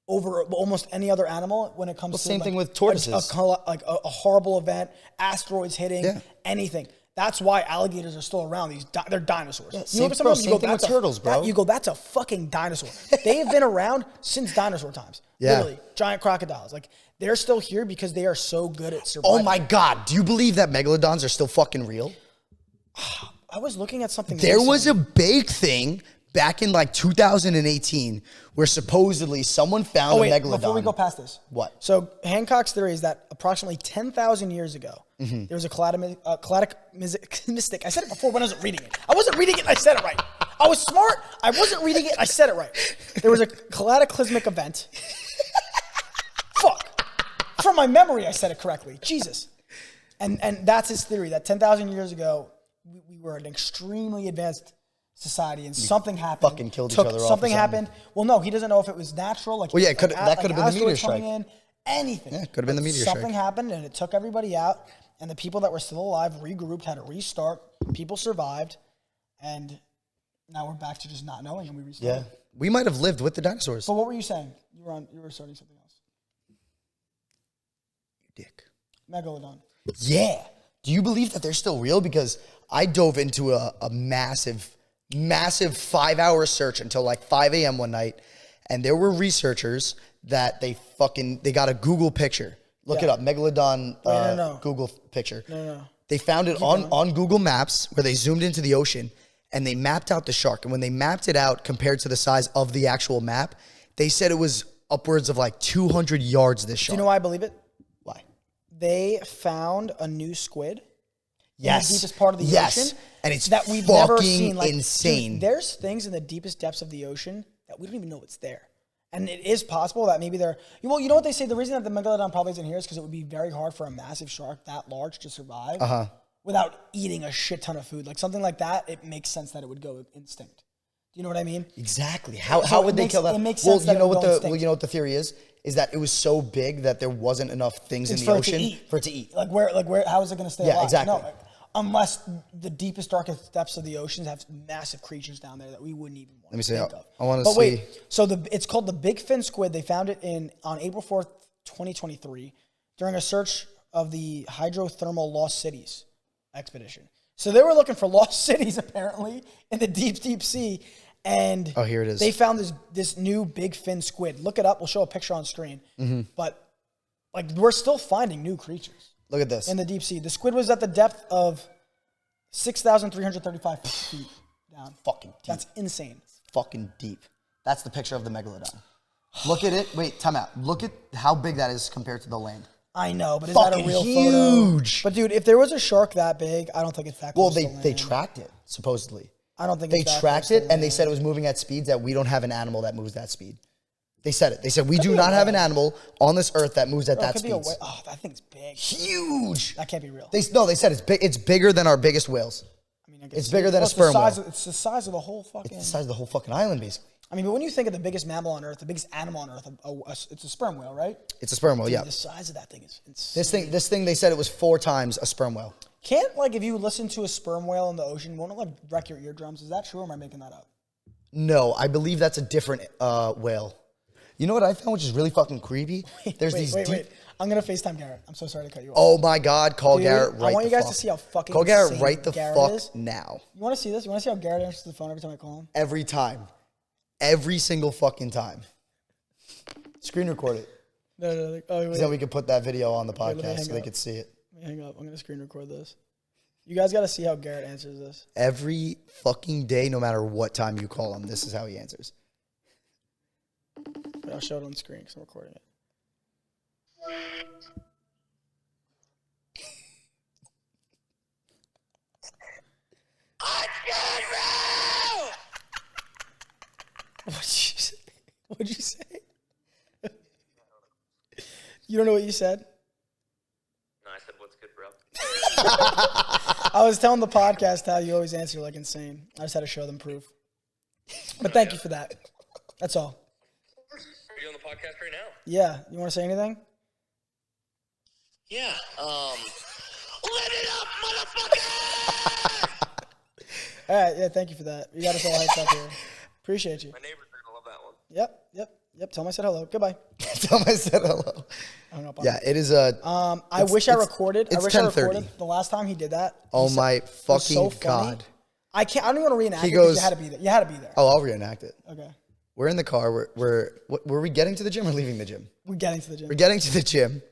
over almost any other animal when it comes to same thing with tortoises. A horrible event, asteroids hitting, anything. That's why alligators are still around. They're dinosaurs. Yeah, same thing with turtles, bro. You go, that's a fucking dinosaur. They've been around since dinosaur times. Yeah. Literally, giant crocodiles. Like, they're still here because they are so good at surviving. Oh my God. Do you believe that megalodons are still fucking real? I was looking at something. There was a big thing back in like 2018 where supposedly someone found a megalodon. Before we go past this. What? So Hancock's theory is that approximately 10,000 years ago, there was a cladic mystic. I said it before when I wasn't reading it. I wasn't reading it and I said it right. I was smart. I wasn't reading it and I said it right. There was a cataclysmic event. Fuck. From my memory, I said it correctly. Jesus. And that's his theory, that 10,000 years ago, we were an extremely advanced society, and something happened. Fucking killed each other off. Something happened. Well, no, he doesn't know if it was natural. Like, well, yeah, that could have been the meteor strike. Anything. Yeah, could have been the meteor strike. Something happened, and it took everybody out, and the people that were still alive regrouped, had to restart. People survived, and now we're back to just not knowing, and we restarted. Yeah, we might have lived with the dinosaurs. So what were you saying? You were starting something else. You dick. Megalodon. Yeah. Do you believe that they're still real? Because I dove into a massive 5-hour search until like 5 a.m. one night, and there were researchers that they got a Google picture. Look it up, megalodon Google picture. No. They found it on Google Maps where they zoomed into the ocean and they mapped out the shark. And when they mapped it out compared to the size of the actual map, they said it was upwards of like 200 yards. This shark. Do you know why I believe it? Why? They found a new squid. Yes. In the deepest part of the ocean. And it's that we've never seen. Like, insane. Dude, there's things in the deepest depths of the ocean that we don't even know it's there. And it is possible that maybe they're... Well, you know what they say? The reason that the megalodon probably isn't here is because it would be very hard for a massive shark that large to survive without eating a shit ton of food. Like something like that, it makes sense that it would go instinct. Do you know what I mean? Exactly. How would they kill that? It makes sense that it would go instinct. You know what the theory is? Is that it was so big that there wasn't enough things in the ocean for it to eat. Like where? How is it going to stay alive? Yeah, exactly. No, unless the deepest, darkest depths of the oceans have massive creatures down there that we wouldn't even want to think of. I want to see. But wait, so it's called the Big Fin Squid. They found it on April 4th, 2023, during a search of the hydrothermal lost cities expedition. So they were looking for lost cities, apparently, in the deep sea. And here it is. They found this new big fin squid. Look it up. We'll show a picture on screen. But like we're still finding new creatures. Look at this. In the deep sea. The squid was at the depth of 6,335 feet down. Fucking deep. That's insane. Fucking deep. That's the picture of the megalodon. Look at it. Wait, time out. Look at how big that is compared to the land. I know, but is that a real huge photo? But dude, if there was a shark that big, I don't think it's that close to land. They tracked it, supposedly. I don't think they tracked it, and they said it was moving at speeds that we don't have an animal that moves that speed. They said it. They said we do not have an animal on this earth that moves at that speed. Oh, that thing's big. Huge. That can't be real. They said it's big. It's bigger than our biggest whales. I mean, it's bigger than a sperm whale. It's the size of the whole fucking. It's the size of the whole fucking island, basically. I mean, but when you think of the biggest mammal on Earth, the biggest animal on Earth, it's a sperm whale, right? It's a sperm whale, yeah. The size of that thing is insane. This thing, they said it was 4 times a sperm whale. Can't, like, if you listen to a sperm whale in the ocean, won't it, like, wreck your eardrums? Is that true, or am I making that up? No, I believe that's a different whale. You know what I found, which is really fucking creepy? Wait. I'm going to FaceTime Garrett. I'm so sorry to cut you off. Oh, my God. Call Garrett right the fuck. I want you guys to see how fucking Call Garrett right the fuck now. You want to see this? You want to see how Garrett answers the phone every time I call him? Every time. Every single fucking time. Screen record it. No. Oh, wait. Then we could put that video on the podcast so they could see it. Let me hang up. I'm going to screen record this. You guys got to see how Garrett answers this. Every fucking day, no matter what time you call him, this is how he answers. Wait, I'll show it on screen because I'm recording it. What'd you say? You don't know what you said? I said, "What's good, bro?" I was telling the podcast how you always answer like insane. I just had to show them proof. But thank you for that. That's all. Are you on the podcast right now? Yeah. You want to say anything? Yeah. Let it up, motherfucker! All right. Yeah. Thank you for that. You got us all hyped up here. Appreciate you. My neighbors are gonna love that one. Yep. Tell them I said hello. Goodbye. Tell them I said hello. Yeah, it is a. I wish I recorded. It's I wish 10:30. I recorded the last time he did that. Oh my fucking so funny. God. I can't. I don't even want to reenact He it because goes- you had to be there. You had to be there. Oh, I'll reenact it. Okay. We're in the car. Were we getting to the gym or leaving the gym? We're getting to the gym. We're getting to the gym.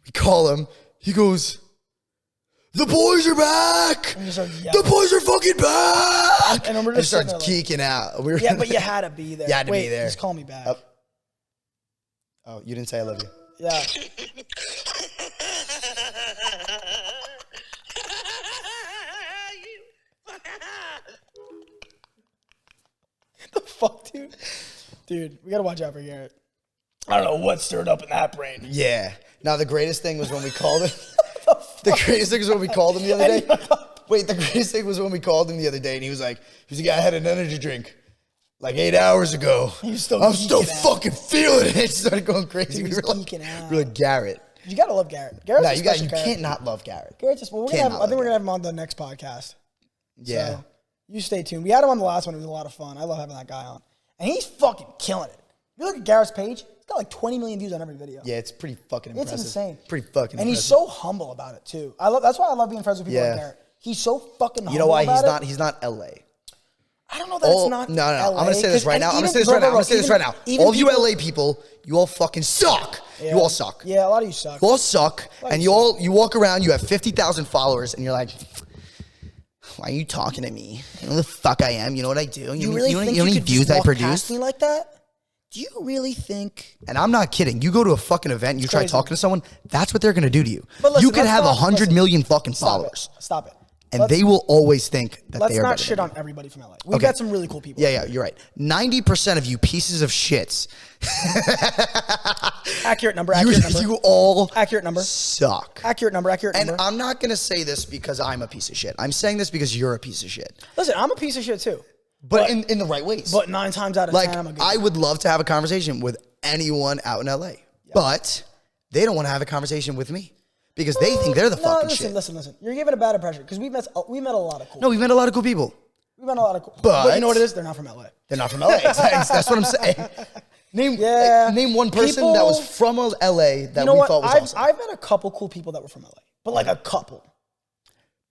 We call him. He goes, "The boys are back! And you start The yelling. boys are fucking back!" And we're he just starts sitting there geeking out. We were Yeah, but you had to be there. You had to be Wait, there. just call me back. Oh, you didn't say I love you. Yeah. The fuck, dude? Dude, we gotta watch out for Garrett. I don't know what stirred up in that brain. Yeah. Now the greatest thing was when we called him. The greatest thing was when we called him the other day. Wait, the greatest thing was when we called him the other day, and he was like, "I had an energy drink like 8 hours ago. I'm still fucking feeling it." He started going crazy. He was geeking out. We were like, Garrett. You gotta love Garrett. Garrett's No, a special you character. can't not love Garrett. Garrett's just. Well, we're gonna Can't have, not I think love we're gonna have him on the next podcast. Yeah. So, you stay tuned. We had him on the last one. It was a lot of fun. I love having that guy on, and he's fucking killing it. If you look at Garrett's page, he's got like 20 million views on every video. Yeah, it's pretty fucking impressive. It's insane. Pretty fucking And impressive. he's so humble about it too. That's why I love being friends with people like Garrett. He's so fucking humble. You know why about he's not LA. I don't know that it's not No. LA, I'm gonna say this right now. All of you LA people, you all fucking suck. Yeah. You all suck. Yeah, a lot of you suck. You all suck. And you walk around, you have 50,000 followers, and you're like, "Why are you talking to me? You know who the fuck I am? You know what I do? You really think know you how many could views just I walk produce?" past me like that? Do you really think? And I'm not kidding. You go to a fucking event, and you try crazy. talking to someone, that's what they're gonna do to you. But listen, You could let's have not- 100 million fucking Stop followers. it. Stop it. And they will always think that Let's they are not better shit than on everybody from LA. We've Okay. got some really cool people. Yeah, you're right. 90% of you pieces of shits. Accurate number. You all Accurate number. suck. Accurate number. And I'm not going to say this because I'm a piece of shit. I'm saying this because you're a piece of shit. Listen, I'm a piece of shit too. But in the right ways. But 9 times out of 10, I'm a good I would love to have a conversation with anyone out in LA. But they don't want to have a conversation with me because they think they're the fucking shit. Listen. You're giving a bad impression because we met a lot of cool. No, we've met a lot of cool people. We've met a lot of cool. But you know what it is? They're not from LA. They're not from LA. That's what I'm saying. Name one person that was from LA that you know we what? thought was awesome. I've met a couple cool people that were from LA, but like a couple.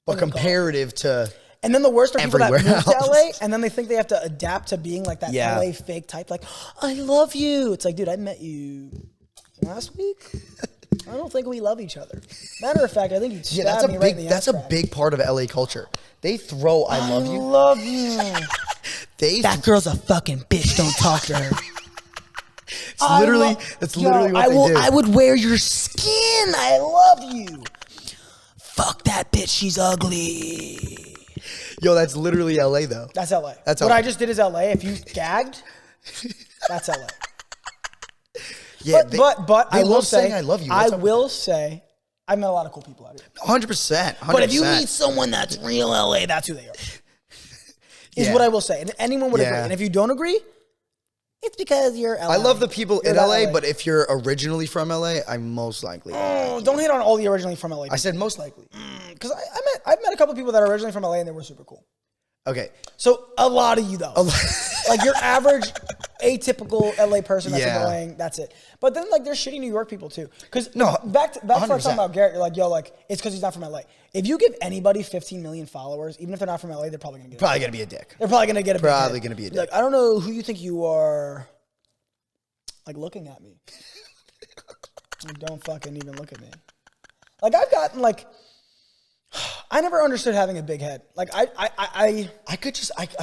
But comparative to And then the worst are people that everywhere move to else. LA and then they think they have to adapt to being like that Yeah. LA fake type. Like, I love you. It's like, dude, I met you last week. I don't think we love each other. Matter of fact, I think you stabbed me right in the that's ass a crack. big part of LA culture. They throw I love you. Love you. That girl's a fucking bitch. Don't talk to her. That's literally what they do. I would wear your skin. I love you. Fuck that bitch. She's ugly. Yo, that's literally LA though. That's LA. That's what LA. I just did is LA. If you gagged, that's LA. Yeah, But I will love say, saying I love you. I will say, I met a lot of cool people out here. 100%. But if you meet someone that's real LA, that's who they are. Is Yeah. what I will say. And anyone would agree. Yeah. And if you don't agree, it's because you're LA. I love the people You're in not LA, but if you're originally from LA, I'm most likely. Oh, don't hate on all the originally from LA people. I said most likely. Because I've met a couple people that are originally from LA and they were super cool. Okay. So a lot of you though. Like your average atypical LA person that's Yeah. annoying, that's it. But then like there's shitty New York people too. Because No, back to what I was 100%. talking about Garrett, you're like, yo, like it's because he's not from LA. If you give anybody 15 million followers, even if they're not from LA, they're probably gonna get Probably gonna be a dick. They're probably gonna get a big Probably hit. gonna be a Like, I don't know who you think you are like looking at me. Like, don't fucking even look at me. Like I've gotten like I never understood having a big head. Like I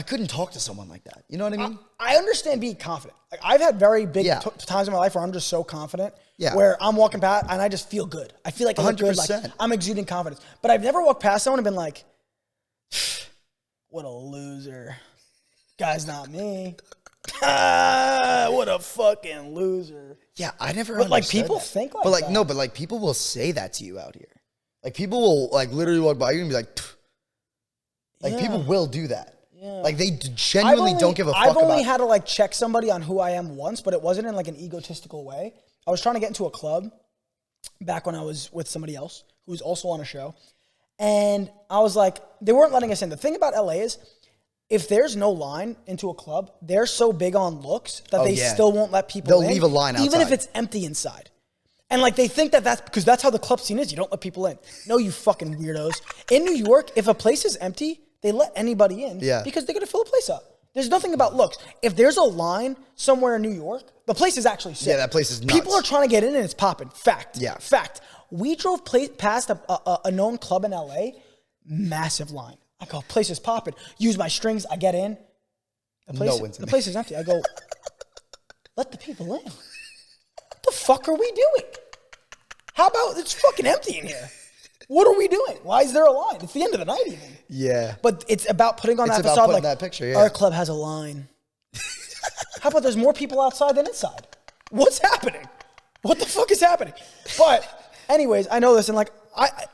couldn't talk to someone like that. You know what I mean? I understand being confident. Like I've had very big Yeah. times in my life where I'm just so confident. Yeah. Where I'm walking past and I just feel good. I feel like I look good. Like 100%. I'm exuding confidence. But I've never walked past someone and been like, what a loser. Guy's not me. What a fucking loser. Yeah, I never. But, like, understood people that. think like But like that. no, but like people will say that to you out here. Like people will like literally walk by you and be like, "Pfft." Like people will do that. Yeah. Like they genuinely don't give a fuck about. I've only had to like check somebody on who I am once, but it wasn't in like an egotistical way. I was trying to get into a club back when I was with somebody else who was also on a show. And I was like, they weren't letting us in. The thing about LA is, if there's no line into a club, they're so big on looks that they still won't let people in. They'll leave a line outside. Even if it's empty inside. And like they think that that's because that's how the club scene is. You don't let people in. No, you fucking weirdos. In New York, if a place is empty, they let anybody in because they're going to fill the place up. There's nothing about looks. If there's a line somewhere in New York, the place is actually sick. Yeah, that place is nuts. People are trying to get in and it's popping. Fact. Yeah. Fact. We drove past a known club in LA, massive line. I go, place is popping. Use my strings. I get in. The place is empty. I go, let the people in. What the fuck are we doing? How about it's fucking empty in here? What are we doing? Why is there a line? It's the end of the night even. Yeah. But it's about putting on that facade like, that picture, our club has a line. How about there's more people outside than inside? What's happening? What the fuck is happening? But anyways, I know this, and like,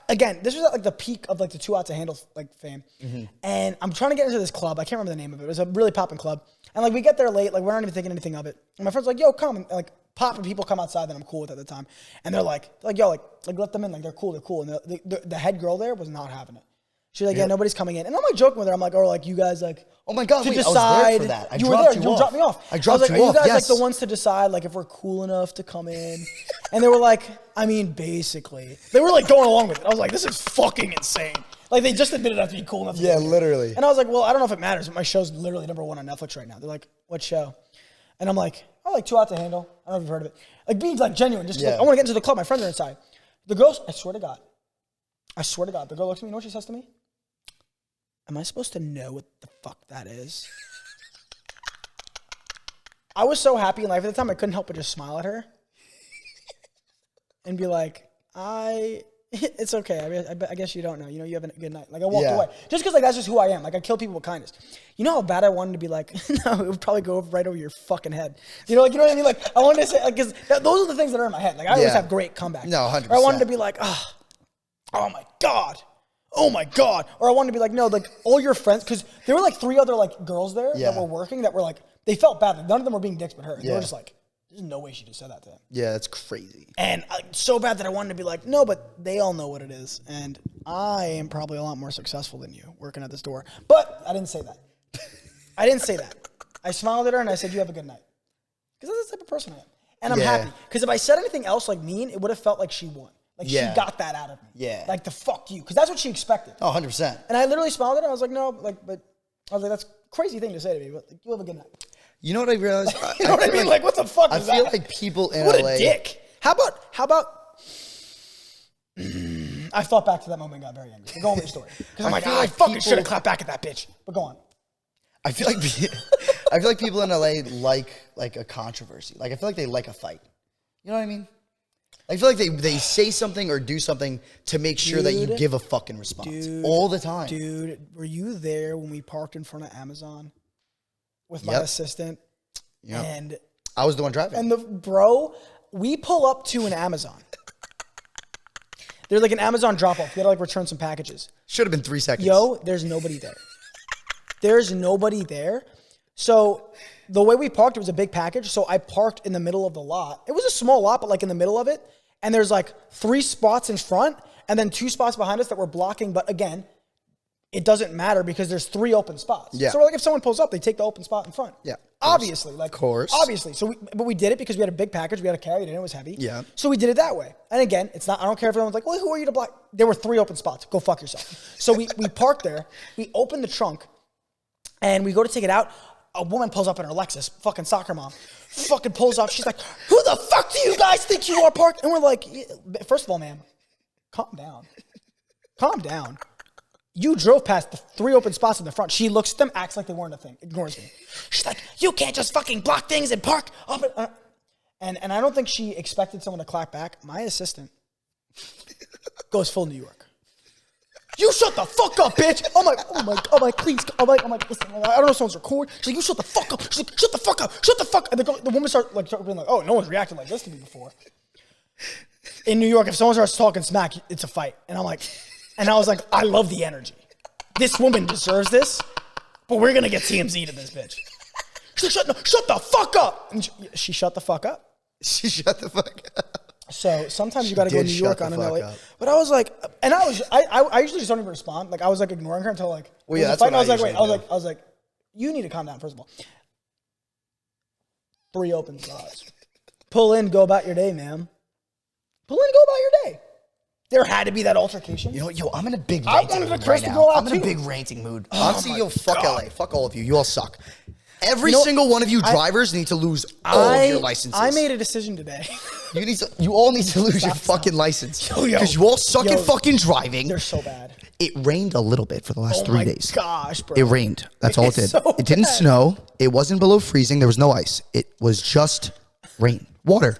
again, this was at like the peak of like the 2 Out to Handle like fame. Mm-hmm. And I'm trying to get into this club. I can't remember the name of it. It was a really popping club. And like we get there late, like we're not even thinking anything of it. And my friend's like, yo, come. And like popping people come outside that I'm cool with at the time. And they're like, yo, like let them in. Like they're cool. And the head girl there was not having it. She's like, yeah, nobody's coming in. And I'm like joking with her. I'm like, oh, like you guys like, oh my God, to wait, decide. I was there for that. You were there. You dropped me off. I dropped you off. Are you guys like the ones to decide like if we're cool enough to come in? And they were like, I mean, basically. They were like going along with it. I was like, this is fucking insane. Like they just admitted I have to be cool enough. Yeah, literally. And I was like, well, I don't know if it matters, but my show's literally #1 on Netflix right now. They're like, what show? And I'm like, oh, like 2 Out to Handle. I don't know if you've heard of it. Like being like genuine. Just like, I want to get into the club. My friends are inside. The girls, I swear to God, the girl looks at me. You know what she says to me? Am I supposed to know what the fuck that is? I was so happy in life at the time, I couldn't help but just smile at her and be like, it's okay. I guess you don't know. You know, you have a good night. Like I walked away just because like that's just who I am. Like I kill people with kindness. You know how bad I wanted to be like, no, it would probably go right over your fucking head. You know, like you know what I mean? Like I wanted to say, like, because those are the things that are in my head. Like I always have great comebacks. No, 100%. Or I wanted to be like, oh my God. Oh my God. Or I wanted to be like, no, like all your friends, because there were like 3 other like girls there that were working that were like, they felt bad. Like, none of them were being dicks but her. And they were just like, there's no way she just said that to him. Yeah, that's crazy. And so bad that I wanted to be like, no, but they all know what it is. And I am probably a lot more successful than you working at this door. But I didn't say that. I smiled at her and I said, you have a good night. Because that's the type of person I am. And I'm happy. Because if I said anything else like mean, it would have felt like she won. Like she got that out of me. Yeah. Like the fuck you. Because that's what she expected. Oh, 100%. And I literally smiled at her. I was like, no, like, but I was like, that's a crazy thing to say to me. But like, you have a good night. You know what I realized? You know what I mean? Like, what the fuck is that? I feel like people in LA. LA. What a dick. How about? I thought back to that moment and got very angry. Go on with your story. Because I'm like, I fucking should have clapped back at that bitch. But go on. I feel like people in LA like a controversy. Like I feel like they like a fight. You know what I mean? I feel like they say something or do something to make sure that you give a fucking response all the time. Dude, were you there when we parked in front of Amazon with my assistant? Yeah. And I was the one driving. And we pull up to an Amazon. There's like an Amazon drop-off. We had to like return some packages. Should have been 3 seconds. Yo, there's nobody there. There's nobody there. So the way we parked, it was a big package. So I parked in the middle of the lot. It was a small lot, but like in the middle of it. And there's like 3 spots in front and then 2 spots behind us that were blocking. But again, it doesn't matter because there's 3 open spots. Yeah. So we're like, if someone pulls up, they take the open spot in front. Yeah. Obviously. Like, of course. Obviously. But we did it because we had a big package. We had to carry it in. It was heavy. Yeah. So we did it that way. And again, it's not, I don't care if everyone's like, well, who are you to block? There were 3 open spots. Go fuck yourself. So we parked there. We opened the trunk and we go to take it out. A woman pulls up in her Lexus, fucking soccer mom, fucking pulls off. She's like, who the fuck do you guys think you are parked? And we're like, first of all, ma'am, calm down. Calm down. You drove past the 3 open spots in the front. She looks at them, acts like they weren't a thing, ignores me. She's like, you can't just fucking block things and park up. And I don't think she expected someone to clap back. My assistant goes full New York. You shut the fuck up, bitch. I'm like, please. I'm like, listen, I don't know if someone's recording. She's like, you shut the fuck up. She's like, shut the fuck up. Shut the fuck up. And the woman starts being like, oh, no one's reacted like this to me before. In New York, if someone starts talking smack, it's a fight. And I was like, I love the energy. This woman deserves this, but we're going to get TMZ to this bitch. She's like, shut the fuck up. And she shut the fuck up. She shut the fuck up. So sometimes you got to go to New York on an LA. But I was like, and I usually just don't even respond. Like I was like ignoring her until like, well, yeah, that's what I was like, you need to calm down, first of all. 3 open spots. Pull in, go about your day, ma'am. Pull in, go about your day. There had to be that altercation. Yo, I'm in a big ranting mood right now. I'm in a big ranting mood. Honestly, fuck LA. Fuck all of you. You all suck. Every single one of you drivers need to lose all of your licenses. I made a decision today. You all need to lose your fucking license. Because you all suck at fucking driving. They're so bad. It rained a little bit for the last 3 days. Oh my gosh, bro. It rained. That's all it did. It didn't snow. It wasn't below freezing. There was no ice. It was just rain. Water.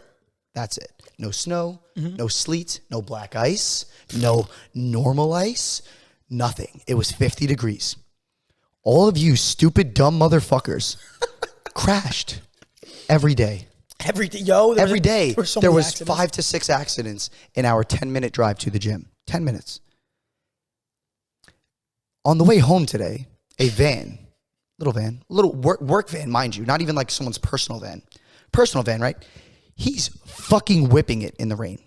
That's it. No snow, no sleet, no black ice, no normal ice, nothing. It was 50 degrees. All of you stupid, dumb motherfuckers crashed every day. Every day. Yo, every day. There was accidents. 5 to 6 accidents in our 10-minute drive to the gym. 10 minutes. On the way home today, a van, little work van, mind you, not even like someone's personal van, right? He's fucking whipping it in the rain.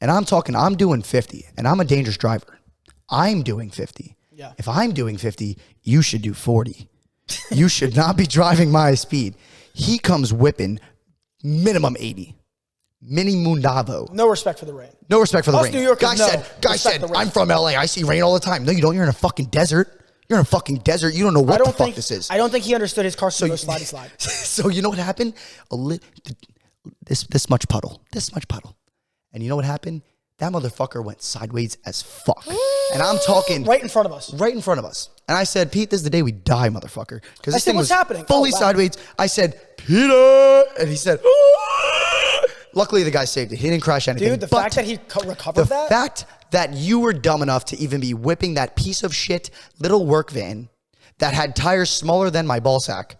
And I'm doing 50, and I'm a dangerous driver. I'm doing 50. Yeah. If I'm doing 50, you should do 40. You should not be driving my speed. He comes whipping minimum 80. Mini Mundavo. No respect for the rain. No respect for the rain. New Yorkers, Guy said, I'm from LA. I see rain all the time. No, you don't. You're in a fucking desert. You're in a fucking desert. You don't know what the fuck this is. I don't think he understood his car so go slidey slide. So you know what happened? This much puddle. And you know what happened? That motherfucker went sideways as fuck. And I'm talking right in front of us. Right in front of us. And I said, Pete, this is the day we die, motherfucker. Because this thing was happening? Fully sideways. I said, Peter. And he said, ah! Luckily the guy saved it. He didn't crash anything. Dude, the fact that he recovered that? The fact that you were dumb enough to even be whipping that piece of shit little work van that had tires smaller than my ball sack,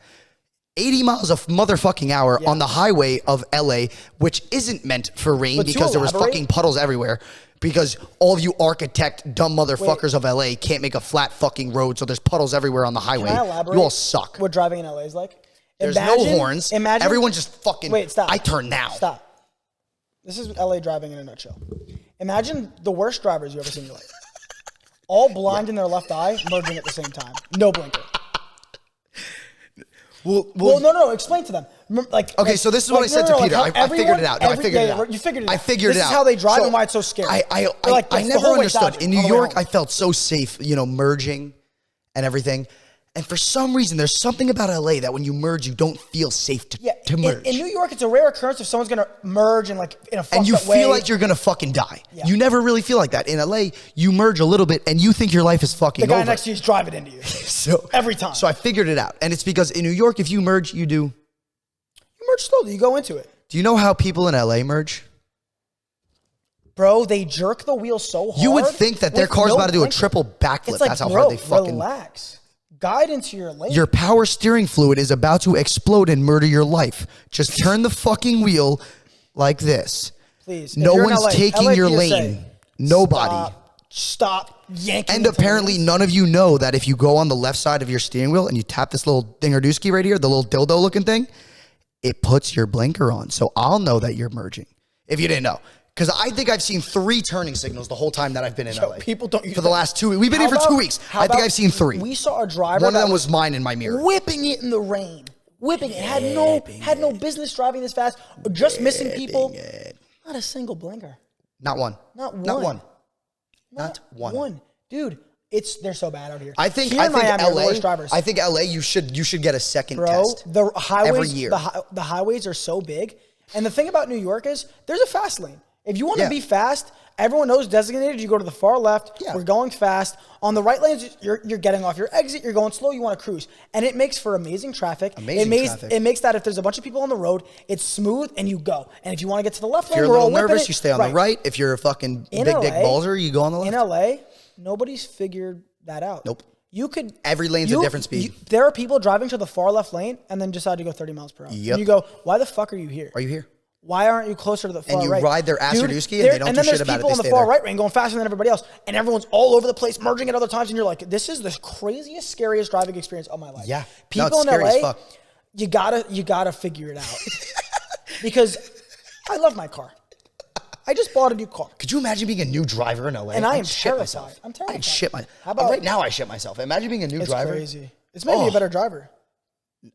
80 miles a motherfucking hour on the highway of LA, which isn't meant for rain because there was fucking puddles everywhere. Because all of you architect dumb motherfuckers of LA can't make a flat fucking road, so there's puddles everywhere on the highway. Can I elaborate? You all suck. What driving in LA is like? There's no horns. Everyone just fucking. Wait, stop. I turn now. Stop. This is LA driving in a nutshell. Imagine the worst drivers you ever seen in your life. All blind in their left eye, merging at the same time. No blinker. Well, no. Explain to them. So this is what I said to Peter. I figured it out. You figured it out. I figured it out. This is how they drive and why it's so scary. I never understood. In New York, I felt so safe, merging and everything. And for some reason, there's something about LA that when you merge, you don't feel safe to merge. In New York, it's a rare occurrence if someone's going to merge in a fucked up way. And you feel like you're going to fucking die. Yeah. You never really feel like that. In LA, you merge a little bit and you think your life is fucking over. The guy next to you is driving into you. Every time. So I figured it out. And it's because in New York, if you merge, you merge slowly. You go into it. Do you know how people in LA merge? Bro, they jerk the wheel so hard. You would think that their car's about to do a triple backflip. Like, that's how hard they fucking... relax. Guide into your lane. Your power steering fluid is about to explode and murder your life. Just turn the fucking wheel like this. Please. No one's taking your lane. Nobody. Stop yanking. And apparently none of you know that if you go on the left side of your steering wheel and you tap this little dingadooski right here, the little dildo looking thing, it puts your blinker on. So I'll know that you're merging. If you didn't know. Because I think I've seen 3 turning signals the whole time that I've been in LA. People don't use for the last 2 weeks. We've been here for 2 weeks. I think I've seen 3. We saw a driver. One of them was mine in my mirror. Whipping it in the rain. Whipping it. Had no business driving this fast. Just missing people. Not a single blinker. Not one. Not one. Not one. Not one. Dude, they're so bad out here. I think LA, LA, you should get a second test. The highways every year. The highways are so big. And the thing about New York is there's a fast lane. If you want to be fast, everyone knows designated. You go to the far left. Yeah. We're going fast. On the right lanes, you're getting off your exit. You're going slow. You want to cruise. And it makes for amazing traffic. It makes that if there's a bunch of people on the road, it's smooth and you go. And if you want to get to the left lane, we're all nervous, you stay on the right. If you're a fucking big dick balzer, you go on the left. In LA, nobody's figured that out. Nope. Every lane's a different speed. There are people driving to the far left lane and then decide to go 30 miles per hour. Yep. And you go, why the fuck are you here? Are you here? Why aren't you closer to the far right? And you ride their Aserdooski and they don't do shit about it. And then there's people on the far right lane going faster than everybody else. And everyone's all over the place, merging at other times. And you're like, this is the craziest, scariest driving experience of my life. Yeah. People in LA, you gotta figure it out. Because I love my car. I just bought a new car. Could you imagine being a new driver in LA? And I am terrified. I'm terrified. I'd shit myself. How about right now? I shit myself. Imagine being a new driver. It's crazy. It's made me a better driver.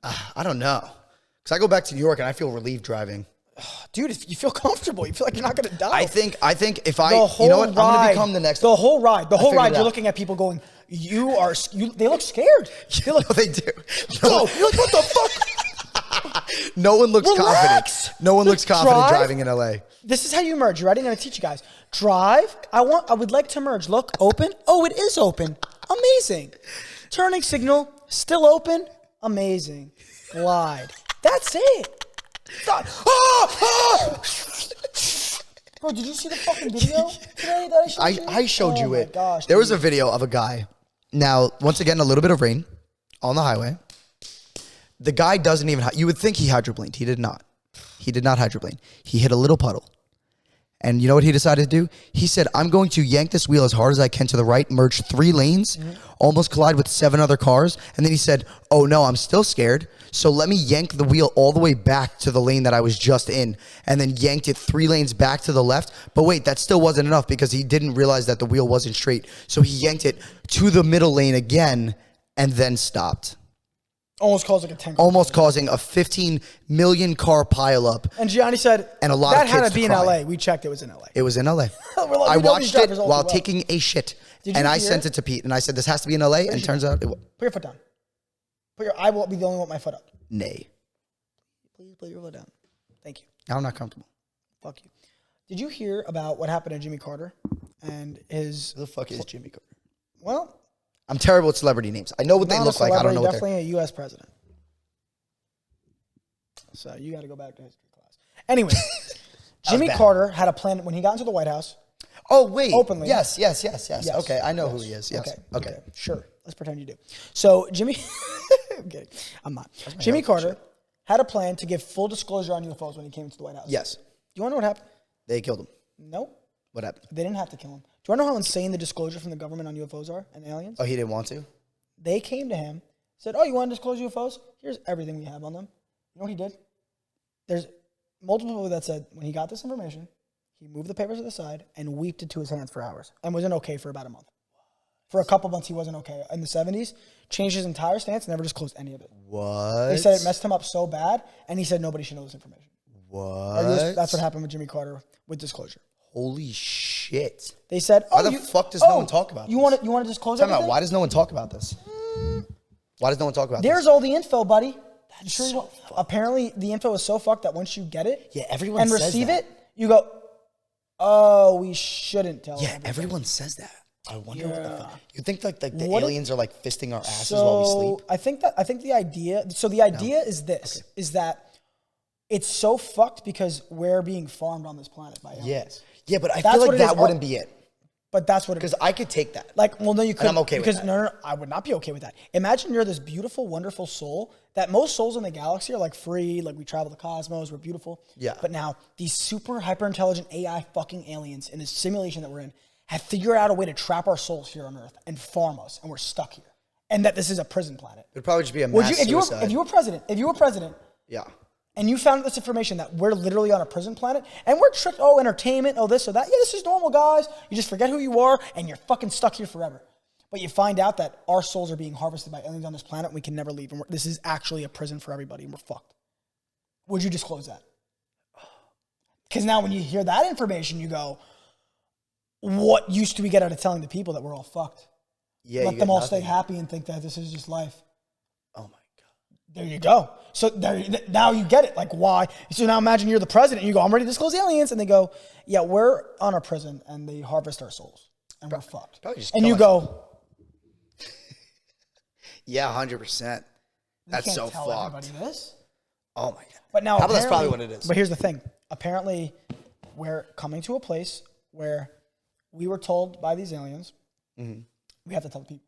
I don't know. Because I go back to New York and I feel relieved driving. Dude, if you feel comfortable, you feel like you're not going to die. I think if I, you know what, I'm going to become the next. The whole ride, you're looking at people going, they look scared. They look, they do. No, you're like, what the fuck? No one looks confident. No one looks confident driving in LA. This is how you merge. You're ready? I'm going to teach you guys. Drive. I would like to merge. Look, open. Oh, it is open. Amazing. Turning signal, still open. Amazing. Glide. That's it. Bro, did you see the fucking video today that I showed you? I showed you it. Gosh, there was a video of a guy. Now, once again, a little bit of rain on the highway. The guy doesn't even, you would think he hydroplaned. He did not. He did not hydroplane. He hit a little puddle. And you know what he decided to do? He said, I'm going to yank this wheel as hard as I can to the right, merge 3 lanes, almost collide with 7 other cars. And then he said, oh no, I'm still scared. So let me yank the wheel all the way back to the lane that I was just in, and then yanked it 3 lanes back to the left. But wait, that still wasn't enough because he didn't realize that the wheel wasn't straight. So he yanked it to the middle lane again and then stopped. Almost causing a 10 car. Almost causing a 15 million car pileup. And Gianni said, and a lot that of kids had to be in cry. LA. We checked, it was in LA. It was in LA. I watched it while taking a shit. And I sent it to Pete. And I said, this has to be in LA. And turns out it was. Put your foot down. I won't be the only one with my foot up. Nay. Please put your foot down. Thank you. I'm not comfortable. Fuck you. Did you hear about what happened to Jimmy Carter and his... Who the fuck is Jimmy Carter? Well... I'm terrible at celebrity names. I know what they look like. I don't know what they're... Definitely a U.S. president. So you got to go back to history class. Anyway, Jimmy Carter had a plan when he got into the White House. Oh, wait. Openly. Yes. Okay, I know who he is. Yes. Okay. Sure. Let's pretend you do. So Jimmy... I'm kidding. I'm not. Jimmy Carter had a plan to give full disclosure on UFOs when he came into the White House. Yes. Do you want to know what happened? They killed him. No. What happened? They didn't have to kill him. Do you want to know how insane the disclosure from the government on UFOs are and aliens? Oh, he didn't want to? They came to him, said, oh, you want to disclose UFOs? Here's everything we have on them. You know what he did? There's multiple people that said when he got this information, he moved the papers to the side and weeped it to his hands for hours and wasn't okay for about a month. For a couple months, he wasn't okay. In the 70s, changed his entire stance, never disclosed any of it. What? They said it messed him up so bad, and he said nobody should know this information. What? That's what happened with Jimmy Carter with disclosure. Holy shit. They said, why the fuck does no one talk about this? You want to disclose everything? Why does no one talk about this? Why does no one talk about this? There's all the info, buddy. Apparently, the info is so fucked that once you get it everyone says receive that. it, you go, oh, we shouldn't tell everybody. Everyone says that. I wonder what the fuck. You think like the aliens are like fisting our asses while we sleep? I think the idea is this, is that it's so fucked because we're being farmed on this planet by aliens. Yes. Yeah, but I feel like that wouldn't be it. But that's what it is. Because I could take that. Like, well, no, you couldn't. And I'm okay with that. No, I would not be okay with that. Imagine you're this beautiful, wonderful soul that most souls in the galaxy are like free, like we travel the cosmos, we're beautiful. Yeah. But now, these super hyper-intelligent AI fucking aliens in this simulation that we're in have figured out a way to trap our souls here on Earth and farm us, and we're stuck here. And that this is a prison planet. It'd probably just be a mass suicide. If you were president, yeah, and you found this information that we're literally on a prison planet, and we're tricked, entertainment, this or that. Yeah, this is normal, guys. You just forget who you are, and you're fucking stuck here forever. But you find out that our souls are being harvested by aliens on this planet, and we can never leave. And this is actually a prison for everybody, and we're fucked. Would you disclose that? Because now when you hear that information, you go, what use do we get out of telling the people that we're all fucked? Yeah, let them all stay happy and think that this is just life. Oh my God. There you go. So now you get it. Like, why? So now imagine you're the president and you go, I'm ready to disclose aliens. And they go, yeah, we're on a prison and they harvest our souls and we're fucked. And you go, yeah, 100%. That's so fucked. Everybody this. Oh my God. But now that's probably what it is. But here's the thing. Apparently, we're coming to a place where we were told by these aliens, we have to tell the people.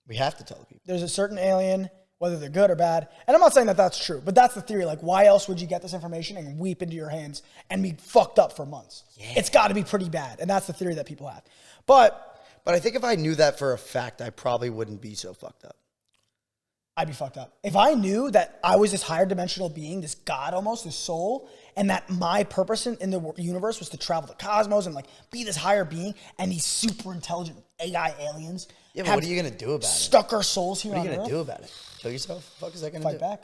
We have to tell the people. There's a certain alien whether they're good or bad. And I'm not saying that that's true, but that's the theory. Like, why else would you get this information and weep into your hands and be fucked up for months? Yeah. It's got to be pretty bad. And that's the theory that people have. But I think if I knew that for a fact, I probably wouldn't be so fucked up. I'd be fucked up. If I knew that I was this higher dimensional being, this God almost, this soul, and that my purpose in the universe was to travel the cosmos and like be this higher being, and these super intelligent AI aliens. Yeah, but what are you going to do about it? Stuck our souls here on Earth. What are you going to do about it? Kill yourself? What the fuck is that going to do? Fight back.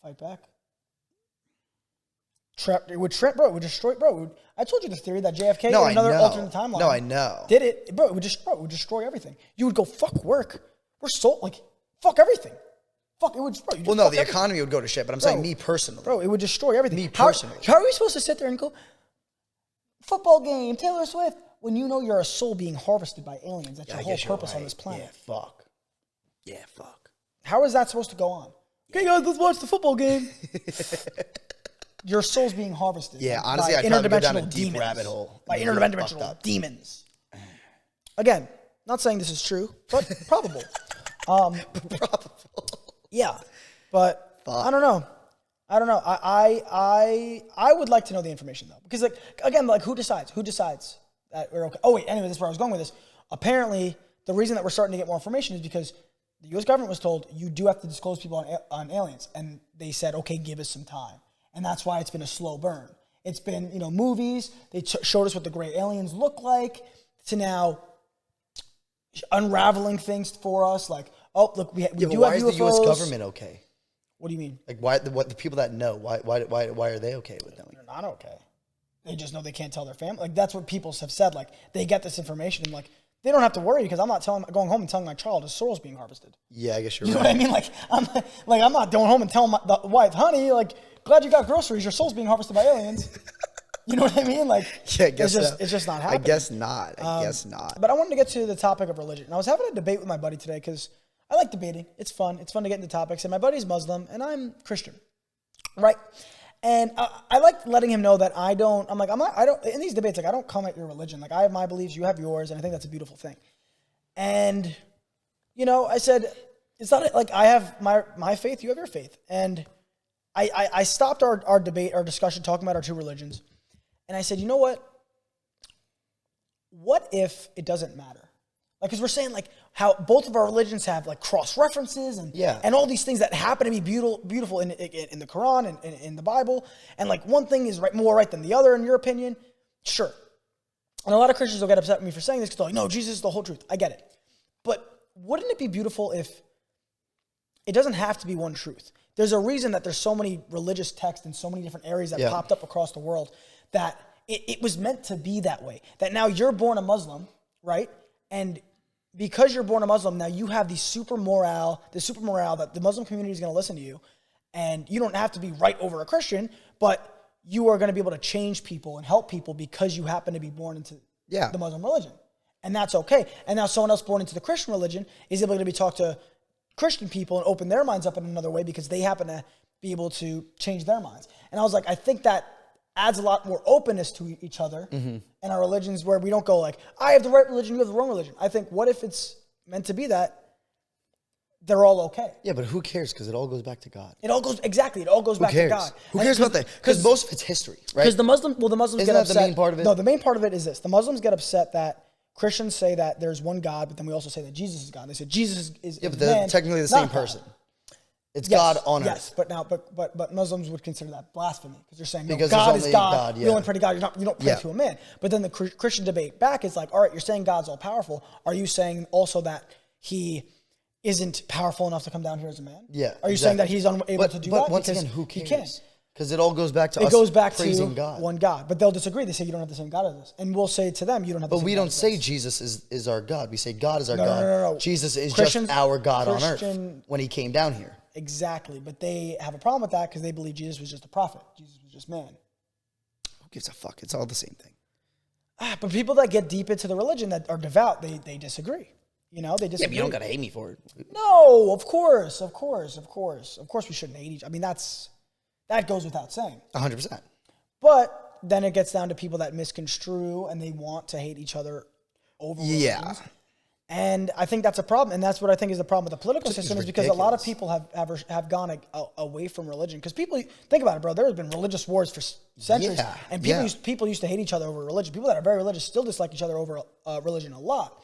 Fight back. It would destroy, I told you the theory that JFK in another alternate timeline. No, I know. Did it, bro? It would destroy everything. You would go, fuck work. We're so fuck everything. Fuck, it would. Bro, well, no, the economy would go to shit. But I'm saying me personally, bro, it would destroy everything. Me personally, how are we supposed to sit there and go football game, Taylor Swift, when you know you're a soul being harvested by aliens? That's your whole purpose on this planet. Yeah, fuck. How is that supposed to go on? Okay, guys, let's watch the football game. Your soul's being harvested. Yeah, honestly, I'd probably go down a deep rabbit hole. By interdimensional demons. Again, not saying this is true, but probable. Probable. Yeah, but fuck. I don't know. I would like to know the information though, because who decides? Who decides that we're okay? Oh wait, anyway, this is where I was going with this. Apparently, the reason that we're starting to get more information is because the U.S. government was told you do have to disclose people on aliens, and they said, okay, give us some time, and that's why it's been a slow burn. It's been movies. They showed us what the gray aliens look like, to now unraveling things for us, like, oh, look, we do have UFOs. Why is the U.S. government okay? What do you mean? Like, why the people that know, why are they okay with them? They're not okay. They just know they can't tell their family. Like, that's what people have said. Like, they get this information and, like, they don't have to worry because I'm not going home and telling my child his soul's being harvested. Yeah, I guess you're right. You know what I mean? I'm not going home and telling the wife, honey, like, glad you got groceries. Your soul's being harvested by aliens. You know what I mean? Like, yeah, I guess it's just not happening. I guess not. But I wanted to get to the topic of religion. And I was having a debate with my buddy today because I like debating. It's fun. It's fun to get into topics. And my buddy's Muslim and I'm Christian, right? And I like letting him know that I don't, in these debates, like, I don't come at your religion. Like, I have my beliefs, you have yours, and I think that's a beautiful thing. And, I said, it's not like I have my faith, you have your faith. And I stopped our debate, our discussion, talking about our two religions. And I said, you know what? What if it doesn't matter? Like, because we're saying, like, how both of our religions have, like, cross-references and all these things that happen to be beautiful in the Quran and in the Bible. And, like, one thing is more right than the other, in your opinion. Sure. And a lot of Christians will get upset with me for saying this because they're like, no, Jesus is the whole truth. I get it. But wouldn't it be beautiful if it doesn't have to be one truth? There's a reason that there's so many religious texts in so many different areas that popped up across the world that it was meant to be that way. That now you're born a Muslim, right? And because you're born a Muslim, now you have the super morale that the Muslim community is going to listen to you. And you don't have to be right over a Christian, but you are going to be able to change people and help people because you happen to be born into the Muslim religion. And that's okay. And now someone else born into the Christian religion is able to be talk to Christian people and open their minds up in another way because they happen to be able to change their minds. And I was like, I think that adds a lot more openness to each other and our religions, where we don't go like, I have the right religion, you have the wrong religion. I think, what if it's meant to be that they're all okay? Yeah, but who cares? Because it all goes back to God. It all goes back to God. Who cares about that? Because most of it's history, right? Because the Muslims Isn't get that upset. the main part of it? No, the main part of it is this. The Muslims get upset that Christians say that there's one God, but then we also say that Jesus is God. They say Jesus is but they're man, technically the same person. It's God on earth. Yes, but Muslims would consider that blasphemy because they're saying, no, because God is God. Yeah. You only pray to God. You don't pray to a man. But then the Christian debate back is like, all right, you're saying God's all powerful. Are you saying also that he isn't powerful enough to come down here as a man? Yeah. Are you saying that he's unable to do that? But once again, who cares? He can. Because it all goes back to praising to God. One God. But they'll disagree. They say you don't have the same God as us. And we'll say to them, you don't have the same God. But we don't as say us. Jesus is our God. We say God is our God. No. Jesus is just our God on earth when he came down here. Exactly. But they have a problem with that because they believe Jesus was just a prophet. Jesus was just man. Who gives a fuck? It's all the same thing. But people that get deep into the religion that are devout, they disagree. They disagree. Yeah, but you don't got to hate me for it. No, of course we shouldn't hate each other. I mean, that goes without saying. 100%. But then it gets down to people that misconstrue and they want to hate each other over religions. And I think that's a problem. And that's what I think is the problem with the political system is because a lot of people have gone away from religion. Because people, think about it, bro. There have been religious wars for centuries. Yeah, And people used to hate each other over religion. People that are very religious still dislike each other over religion a lot.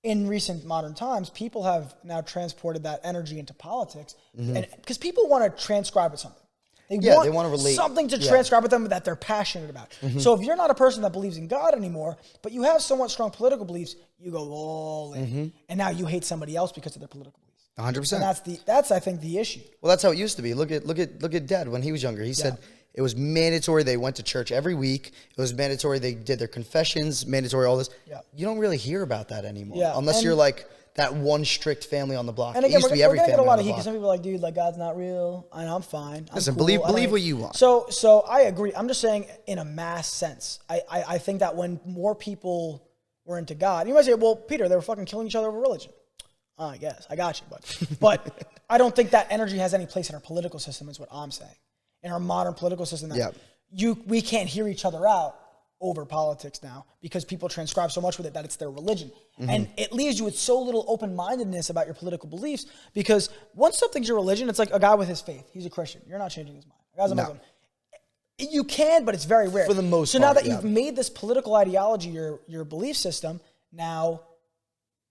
In recent modern times, people have now transported that energy into politics. And because people want to transcribe with something. They want to relate. Something to transcribe with them that they're passionate about. So if you're not a person that believes in God anymore, but you have somewhat strong political beliefs, you go all in. And now you hate somebody else because of their political beliefs. 100%. And that's I think the issue. Well, that's how it used to be. Look at Dad when he was younger. He said it was mandatory they went to church every week. It was mandatory they did their confessions, mandatory all this. Yeah. You don't really hear about that anymore. Unless you're like that one strict family on the block. And again, we're going to get a lot of heat because some people are like, dude, like God's not real. I'm fine. Listen, cool. believe what you want. So I agree. I'm just saying in a mass sense. I think that when more people were into God, you might say, well, Peter, they were fucking killing each other over religion. I guess. I got you. But I don't think that energy has any place in our political system is what I'm saying. In our modern political system, we can't hear each other out over politics now because people transcribe so much with it that it's their religion. And it leaves you with so little open-mindedness about your political beliefs because once something's your religion, it's like a guy with his faith. He's a Christian. You're not changing his mind. A guy's a Muslim. You can, but it's very rare. For the most part. So now that you've made this political ideology your belief system, now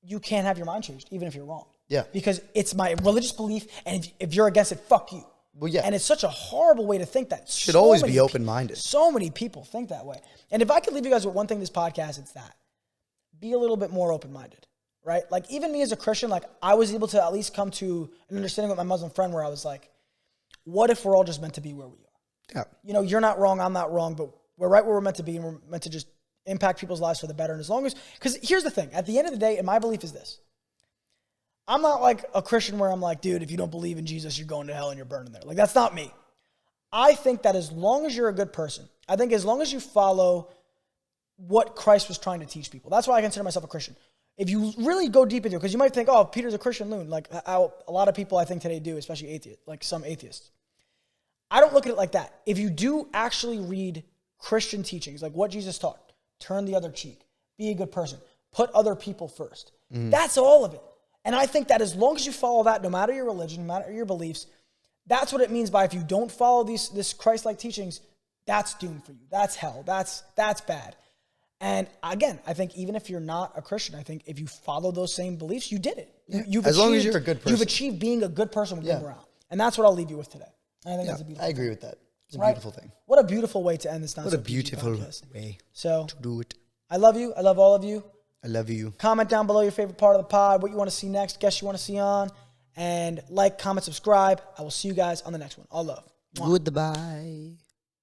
you can't have your mind changed, even if you're wrong. Yeah. Because it's my religious belief, and if you're against it, fuck you. Well, yeah. And it's such a horrible way to think that. Should always be open-minded. So many people think that way. And if I could leave you guys with one thing this podcast, it's that. Be a little bit more open-minded, right? Like, even me as a Christian, like, I was able to at least come to an understanding with my Muslim friend where I was like, what if we're all just meant to be where we are? Yeah. You know, you're not wrong, I'm not wrong, but we're right where we're meant to be, and we're meant to just impact people's lives for the better. And as long as, because here's the thing, at the end of the day, and my belief is this, I'm not like a Christian where I'm like, dude, if you don't believe in Jesus, you're going to hell and you're burning there. Like, that's not me. I think that as long as you're a good person, I think as long as you follow what Christ was trying to teach people, that's why I consider myself a Christian. If you really go deep into it, because you might think, oh, Peter's a Christian loon, like how a lot of people I think today do, especially atheists, like some atheists. I don't look at it like that. If you do actually read Christian teachings, like what Jesus taught, turn the other cheek, be a good person, put other people first. That's all of it. And I think that as long as you follow that, no matter your religion, no matter your beliefs, that's what it means by if you don't follow this Christ-like teachings, that's doomed for you. That's hell. That's bad. And again, I think even if you're not a Christian, I think if you follow those same beliefs, you did it. As long as you're a good person. You've achieved being a good person with being around. And that's what I'll leave you with today. And I think that's a beautiful thing. I agree with that. It's a beautiful thing. What a beautiful way to end this. What a beautiful way to do it. I love you. I love all of you. I love you. Comment down below your favorite part of the pod, what you want to see next, guests you want to see on, and like, comment, subscribe. I will see you guys on the next one. All love. Goodbye.